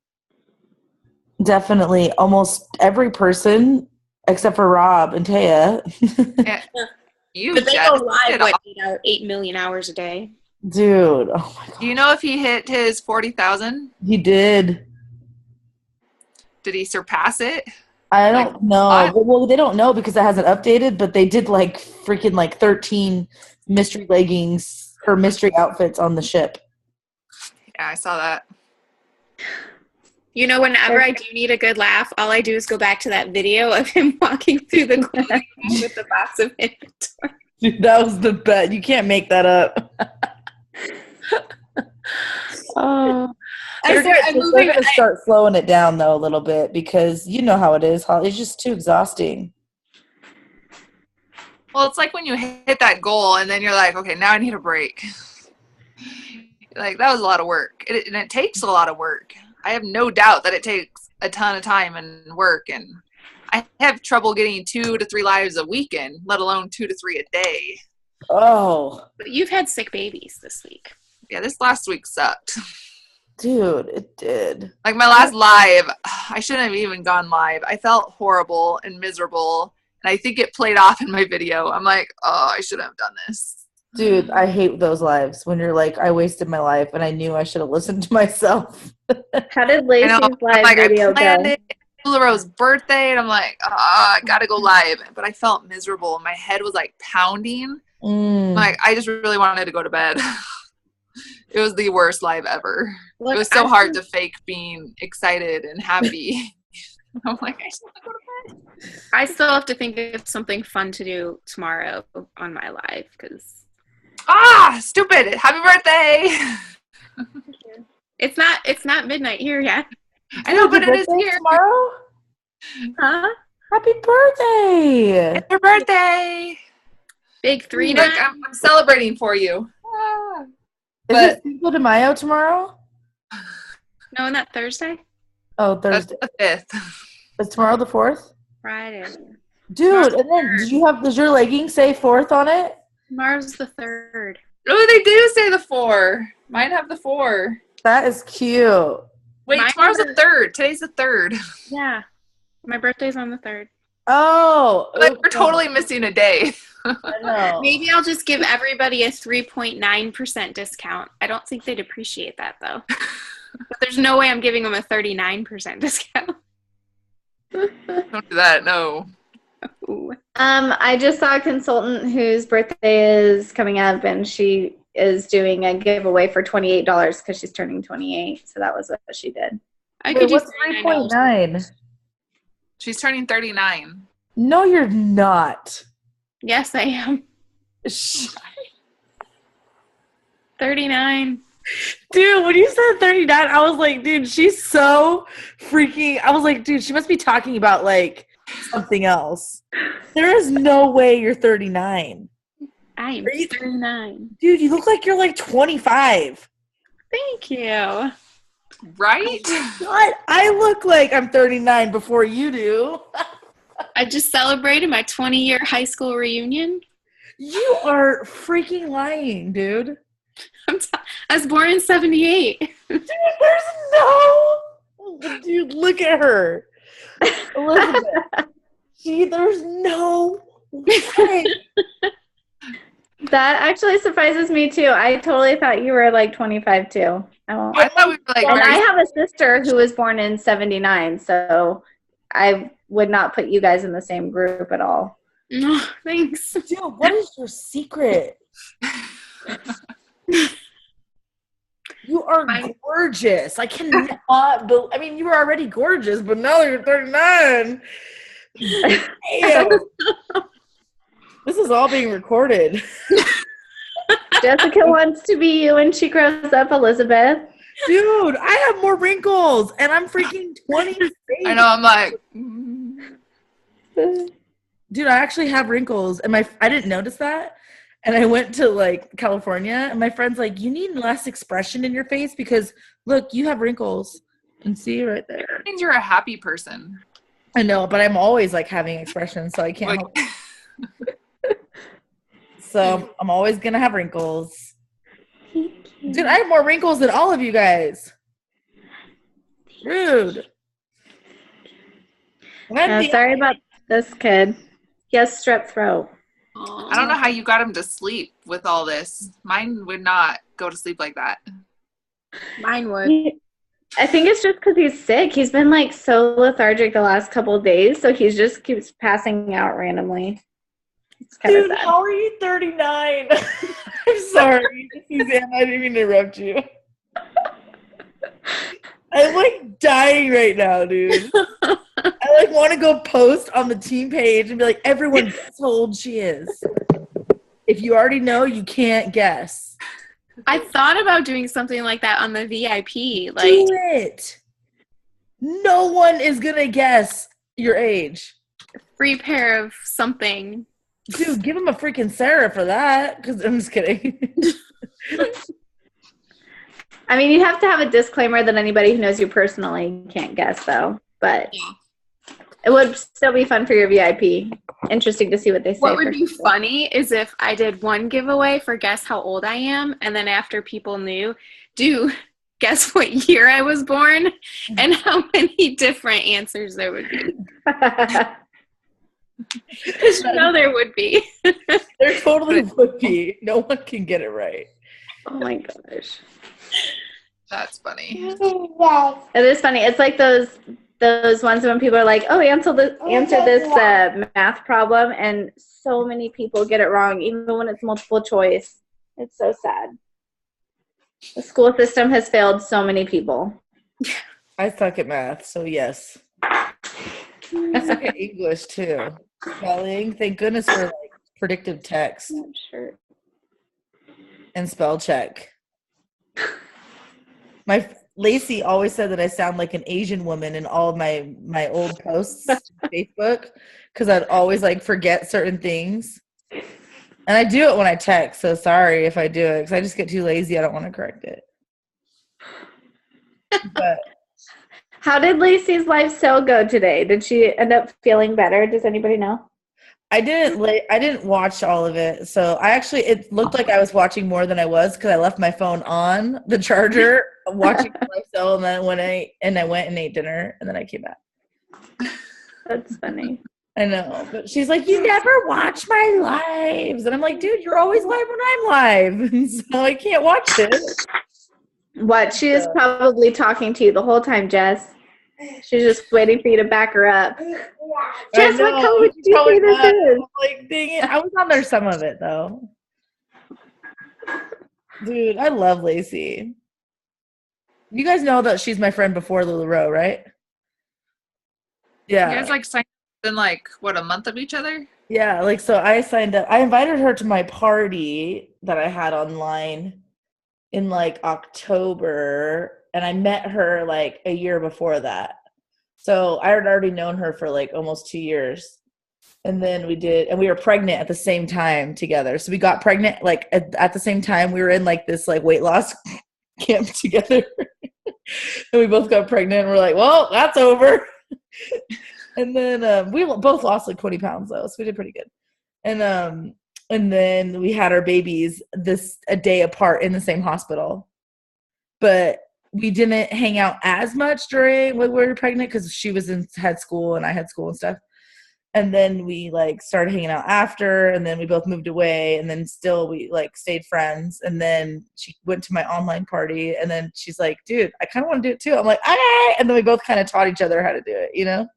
Speaker 1: Definitely. Almost every person, except for Rob and Taya.
Speaker 3: But they go live, 8 million hours a day.
Speaker 1: Dude, oh my God.
Speaker 2: Do you know if he hit his 40,000?
Speaker 1: He did.
Speaker 2: Did he surpass it?
Speaker 1: I don't know. Well, they don't know because it hasn't updated, but they did like freaking like 13 mystery leggings or mystery outfits on the ship.
Speaker 2: Yeah, I saw that.
Speaker 3: You know, whenever I do need a good laugh, all I do is go back to that video of him walking through the clothing with the box of inventory.
Speaker 1: Dude, that was the best. You can't make that up. Oh. They're going to start slowing it down, though, a little bit because you know how it is. It's just too exhausting.
Speaker 2: Well, it's like when you hit that goal and then you're like, okay, now I need a break. Like, that was a lot of work. And it takes a lot of work. I have no doubt that it takes a ton of time and work. And I have trouble getting 2 to 3 lives a weekend, let alone 2 to 3 a day.
Speaker 1: Oh.
Speaker 3: But you've had sick babies this week.
Speaker 2: Yeah, this last week sucked.
Speaker 1: Dude, it did.
Speaker 2: Like my last live, I shouldn't have even gone live. I felt horrible and miserable. And I think it played off in my video. I'm like, oh, I shouldn't have done this.
Speaker 1: Dude, I hate those lives when you're like, I wasted my life and I knew I should have listened to myself.
Speaker 4: How did Lacey's live video go?
Speaker 2: Lularoe's birthday, and I'm like, oh, I gotta go live. But I felt miserable. My head was like pounding. Like, I just really wanted to go to bed. It was the worst live ever. Look, it was so hard to fake being excited and happy. I'm like, I just want to go to bed.
Speaker 3: I still have to think of something fun to do tomorrow on my live because.
Speaker 2: Stupid! Happy birthday!
Speaker 3: It's not midnight here yet.
Speaker 2: I know, but it is here
Speaker 1: tomorrow.
Speaker 3: Huh?
Speaker 1: Happy birthday!
Speaker 2: It's your birthday.
Speaker 3: Big 3
Speaker 2: Look, I'm celebrating for you.
Speaker 1: Is it Cinco de Mayo tomorrow?
Speaker 3: No, isn't that Thursday?
Speaker 1: Oh, Thursday.
Speaker 2: That's the 5th.
Speaker 1: Is tomorrow the 4th?
Speaker 3: Friday.
Speaker 1: Dude, and then does your leggings say 4th on it?
Speaker 3: Tomorrow's the 3rd.
Speaker 2: Oh, they do say the 4. Mine have the 4.
Speaker 1: That is cute.
Speaker 2: Wait, tomorrow's the 3rd. Today's the 3rd.
Speaker 3: Yeah. My birthday's on the 3rd.
Speaker 1: Oh.
Speaker 2: Like, we're totally missing a day.
Speaker 1: I know.
Speaker 3: Maybe I'll just give everybody a 3.9% discount. I don't think they'd appreciate that, though. But there's no way I'm giving them a 39% discount.
Speaker 2: Don't do that, no.
Speaker 3: Ooh.
Speaker 4: I just saw a consultant whose birthday is coming up, and she is doing a giveaway for $28 because she's turning 28. So that was what she did.
Speaker 3: I could do
Speaker 1: what's
Speaker 3: $39.
Speaker 1: 3.9?
Speaker 2: She's turning 39.
Speaker 1: No, you're not.
Speaker 3: Yes, I am. 39.
Speaker 1: Dude, when you said 39, I was like, dude, she's so freaking. I was like, dude, she must be talking about like something else. There is no way you're 39.
Speaker 3: I am 39.
Speaker 1: Dude, you look like you're like 25.
Speaker 3: Thank you.
Speaker 2: Right?
Speaker 1: What? I look like I'm 39 before you do.
Speaker 3: I just celebrated my 20-year high school reunion.
Speaker 1: You are freaking lying, dude.
Speaker 3: I was born in 78.
Speaker 1: Dude, there's no. Dude, look at her. Elizabeth. There's no way.
Speaker 4: That actually surprises me too. I totally thought you were like 25 too.
Speaker 2: I thought we were like,
Speaker 4: And I have a sister who was born in 79, so I would not put you guys in the same group at all.
Speaker 3: No, thanks.
Speaker 1: Dude, what is your secret? You are gorgeous. I cannot I mean, you were already gorgeous, but now you're 39. Damn. This is all being recorded.
Speaker 4: Jessica wants to be you when she grows up, Elizabeth.
Speaker 1: Dude, I have more wrinkles, and I'm freaking 26.
Speaker 2: I know, I'm like,
Speaker 1: Dude, I actually have wrinkles, and I didn't notice that. And I went to like California, and my friend's like, "You need less expression in your face because look, you have wrinkles." And see right there.
Speaker 2: that means you're a happy person.
Speaker 1: I know, but I'm always like having expression, so I can't help it. So I'm always gonna have wrinkles. Dude, I have more wrinkles than all of you guys. Rude.
Speaker 4: Sorry about this kid. He has strep throat.
Speaker 2: I don't know how you got him to sleep with all this. Mine would not go to sleep like that.
Speaker 3: Mine would.
Speaker 4: I think it's just because he's sick. He's been like so lethargic the last couple of days, so he just keeps passing out randomly. It's kind of
Speaker 1: Dude,
Speaker 4: sad.
Speaker 1: how are you 39? I'm sorry, Suzanne. I didn't mean to interrupt you. I'm like dying right now, dude. I like want to go post on the team page and be like, everyone guess how old she is. If you already know, you can't guess.
Speaker 3: I thought about doing something like that on the VIP. Like,
Speaker 1: do it. No one is gonna guess your age.
Speaker 3: free pair of something.
Speaker 1: Dude, give him a freaking Sarah for that. Because I'm just kidding.
Speaker 4: I mean, you have to have a disclaimer that anybody who knows you personally can't guess, though. But
Speaker 3: Yeah.
Speaker 4: it would still be fun for your VIP. Interesting to see what they say.
Speaker 3: What would be
Speaker 4: sure.
Speaker 3: funny is if I did one giveaway for guess how old I am, and then after people knew, do guess what year I was born, and how many different answers there would be. No, there would be.
Speaker 1: There totally would be. No one can get it right.
Speaker 4: Oh my gosh.
Speaker 2: That's funny.
Speaker 4: It is funny. It's like those ones when people are like, "Oh, answer this math problem," and so many people get it wrong, even when it's multiple choice. It's so sad. The school system has failed so many people.
Speaker 1: I suck at math, so yes. I suck at English too. Spelling. Thank goodness for like predictive text
Speaker 4: Not sure.
Speaker 1: and spell check. My Lacey always said that I sound like an Asian woman in all of my old posts on Facebook because I'd always like forget certain things. And I do it when I text, so sorry if I do it because I just get too lazy. I don't want to correct it. But
Speaker 4: How did Lacey's life sale go today? Did she end up feeling better? Does anybody know?
Speaker 1: I didn't watch all of it. So it looked like I was watching more than I was because I left my phone on the charger watching myself, and then I went and ate dinner, and then I came back.
Speaker 4: That's funny.
Speaker 1: I know, but she's like, you never watch my lives, and I'm like, dude, you're always live when I'm live, so I can't watch it.
Speaker 4: What? She is probably talking to you the whole time, Jess. She's just waiting for you to back her up. Jess, what color would you say this is?
Speaker 1: Like, dang it. I was on there some of it, though. Dude, I love Lacey. You guys know that she's my friend before Lularoe, right? Yeah.
Speaker 2: You guys like signed up in like what, a month of each other?
Speaker 1: Yeah, like so I signed up. I invited her to my party that I had online in like October, and I met her like a year before that. So I had already known her for like almost 2 years. And then we were pregnant at the same time together. So we got pregnant like at the same time. We were in like this like weight loss camp together. And we both got pregnant, and we're like, well, that's over. And then we both lost like 20 pounds though, so we did pretty good. And then we had our babies a day apart in the same hospital, but we didn't hang out as much during when we were pregnant because she had school and I had school and stuff. And then we like started hanging out after, and then we both moved away, and then still we like stayed friends. And then she went to my online party, and then she's like, dude, I kind of want to do it too. I'm like, all right. And then we both kind of taught each other how to do it, you know?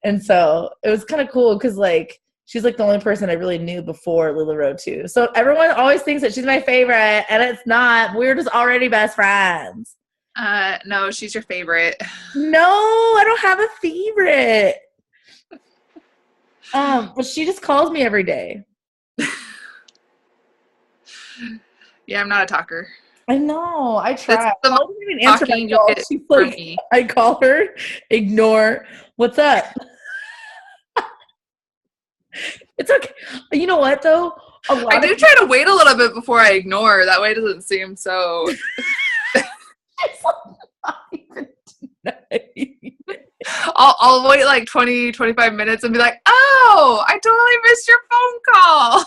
Speaker 1: And so it was kind of cool because like she's like the only person I really knew before Lularoe too. So everyone always thinks that she's my favorite, and it's not. We're just already best friends.
Speaker 2: No, she's your favorite.
Speaker 1: No, I don't have a favorite. But she just calls me every day.
Speaker 2: Yeah, I'm not a talker.
Speaker 1: I know. I try.
Speaker 2: That's the
Speaker 1: I don't even answer my
Speaker 2: you'll
Speaker 1: calls.
Speaker 2: get
Speaker 1: She's
Speaker 2: from
Speaker 1: like,
Speaker 2: me.
Speaker 1: I call her, ignore. What's up? It's okay. You know what though?
Speaker 2: I do try to wait a little bit before I ignore. That way it doesn't seem so.
Speaker 1: It's not even nice.
Speaker 2: I'll wait like 20, 25 minutes and be like, oh, I totally missed your phone call.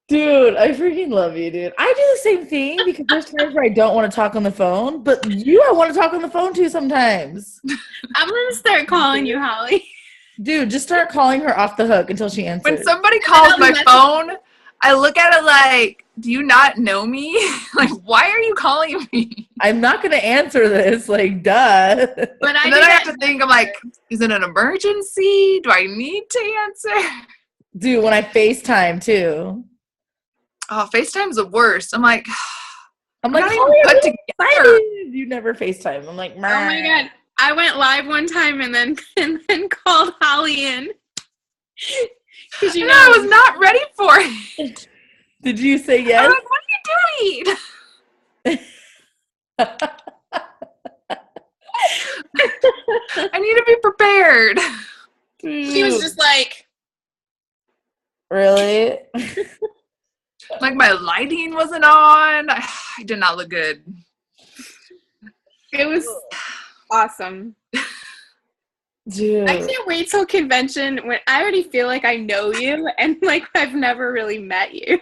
Speaker 1: Dude, I freaking love you, dude. I do the same thing because there's times where I don't want to talk on the phone, but I want to talk on the phone too sometimes.
Speaker 3: I'm going to start calling you, Holly.
Speaker 1: Dude, just start calling her off the hook until she answers.
Speaker 2: When somebody calls my phone, I look at it like, do you not know me? Like, why are you calling me?
Speaker 1: I'm not going to answer this, like, duh.
Speaker 3: But
Speaker 2: and then I have to think, I'm like, is it an emergency? Do I need to answer?
Speaker 1: Dude, when I FaceTime too.
Speaker 2: Oh, FaceTime's the worst. I'm like,
Speaker 1: oh,
Speaker 2: put together.
Speaker 1: You never FaceTime. I'm like,
Speaker 3: oh my God. I went live one time and then called Holly in. Because
Speaker 2: I was not ready for it.
Speaker 1: Did you say yes?
Speaker 2: I'm like, what are you doing? I need to be prepared.
Speaker 3: She was just like,
Speaker 1: really?
Speaker 2: Like my lighting wasn't on. I did not look good.
Speaker 3: it was awesome.
Speaker 1: Dude.
Speaker 3: I can't wait till convention when I already feel like I know you and like I've never really met you.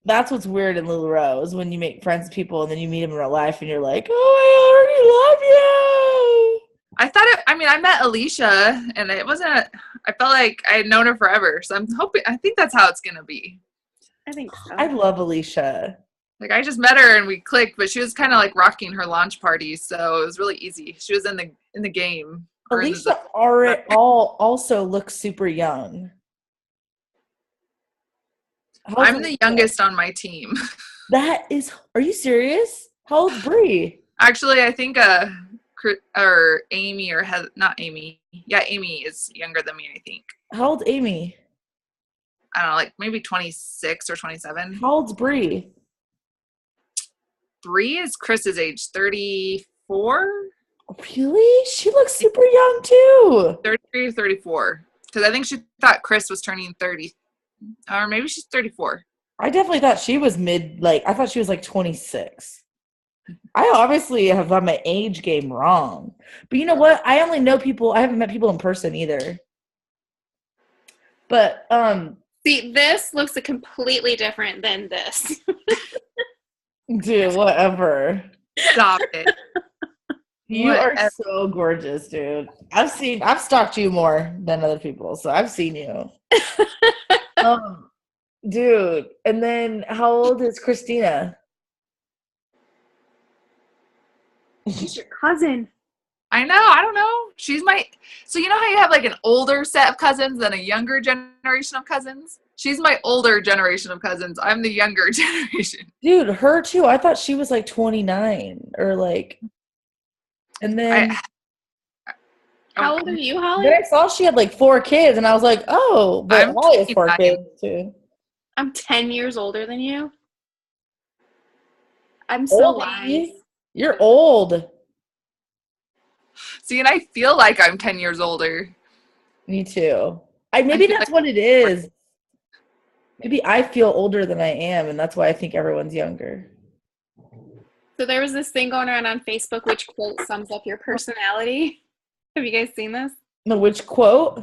Speaker 1: That's what's weird in Lularoe is when you make friends with people and then you meet them in real life and you're like, oh, I already love you.
Speaker 2: I met Alicia and it wasn't, I felt like I had known her forever. So I think that's how it's going to be.
Speaker 3: I think so.
Speaker 1: I love Alicia.
Speaker 2: Like I just met her and we clicked, but she was kind of like rocking her launch party. So it was really easy. She was in the game.
Speaker 1: Alicia also looks super young.
Speaker 2: I'm the youngest on my team.
Speaker 1: Are you serious? How old's Bree?
Speaker 2: Actually, I think Amy not Amy. Yeah, Amy is younger than me, I think.
Speaker 1: How old's Amy?
Speaker 2: I don't know, like maybe 26 or 27.
Speaker 1: How old's Bree?
Speaker 2: Bree is Chris's age, 34.
Speaker 1: Really? She looks super young too.
Speaker 2: 33 or 34. Because I think she thought Chris was turning 30. Or maybe she's 34.
Speaker 1: I definitely thought she was I thought she was like 26. I obviously have got my age game wrong. But you know what? I only know people, I haven't met people in person either. But
Speaker 3: See, this looks completely different than this.
Speaker 1: dude, whatever.
Speaker 2: Stop it.
Speaker 1: You are
Speaker 2: Whatever.
Speaker 1: so gorgeous, dude. I've stalked you more than other people, so I've seen you. Dude, and then how old is Christina?
Speaker 4: She's your cousin.
Speaker 2: I know. I don't know. So you know how you have like an older set of cousins and a younger generation of cousins? She's my older generation of cousins. I'm the younger generation.
Speaker 1: Dude, her too. I thought she was like 29 or like, and then
Speaker 3: How old are you, Holly?
Speaker 1: then I saw she had like 4 kids, and I was like, oh, but
Speaker 2: I'm
Speaker 1: Holly has 4
Speaker 2: 29.
Speaker 1: kids too.
Speaker 3: I'm 10 years older than you. I'm so wise.
Speaker 1: Oldie. You're old.
Speaker 2: See, and I feel like I'm 10 years older.
Speaker 1: Me too. Maybe
Speaker 2: feel
Speaker 1: that's
Speaker 2: like-
Speaker 1: what it is. Maybe I feel older than I am, and that's why I think everyone's younger.
Speaker 3: So there was this thing going around on Facebook, which quote sums up your personality. Have you guys seen this?
Speaker 1: No, which quote?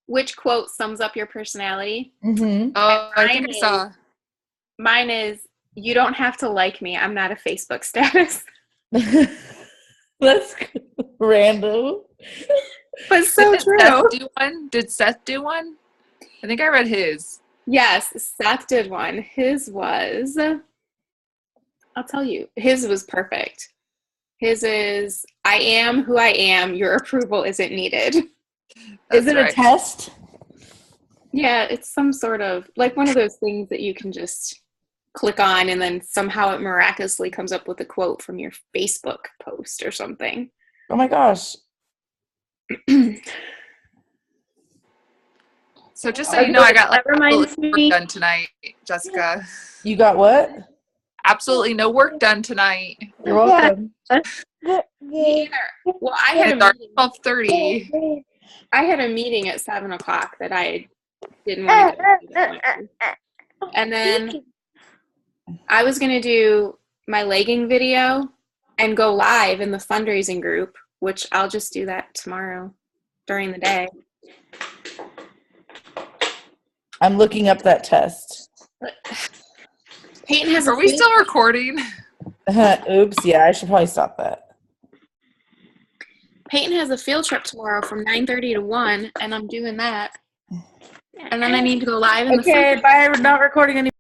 Speaker 3: Which quote sums up your personality?
Speaker 1: Mm-hmm.
Speaker 2: Oh, I think I saw.
Speaker 3: Mine is, you don't have to like me. I'm not a Facebook status.
Speaker 1: That's random.
Speaker 3: But so
Speaker 2: Did
Speaker 3: true.
Speaker 2: Seth do one? Did Seth do one? I think I read his.
Speaker 3: Yes, Seth did one. His was, I'll tell you, his was perfect. His is, I am who I am. Your approval isn't needed.
Speaker 1: Is it
Speaker 2: That's
Speaker 1: a
Speaker 2: right.
Speaker 1: test?
Speaker 3: Yeah, it's some sort of, like one of those things that you can just click on and then somehow it miraculously comes up with a quote from your Facebook post or something.
Speaker 1: Oh my gosh.
Speaker 2: So just so you know, I got like
Speaker 4: That reminds
Speaker 2: absolutely
Speaker 4: me-
Speaker 2: work done tonight, Jessica.
Speaker 1: You got what?
Speaker 2: Absolutely no work done tonight.
Speaker 1: You're welcome.
Speaker 3: Me either. Well, I had
Speaker 2: It's
Speaker 3: a
Speaker 2: already
Speaker 3: meeting.
Speaker 2: 12:30.
Speaker 3: I had a meeting at 7:00 that I didn't want to go to. And then I was going to do my legging video and go live in the fundraising group, which I'll just do that tomorrow during the day.
Speaker 1: I'm looking up that test.
Speaker 3: Peyton has
Speaker 2: Are we still recording?
Speaker 1: Oops, yeah, I should probably stop that.
Speaker 3: Peyton has a field trip tomorrow from 9:30 to 1, and I'm doing that. And then I need to go live in the
Speaker 1: Okay, bye. We're not recording anymore.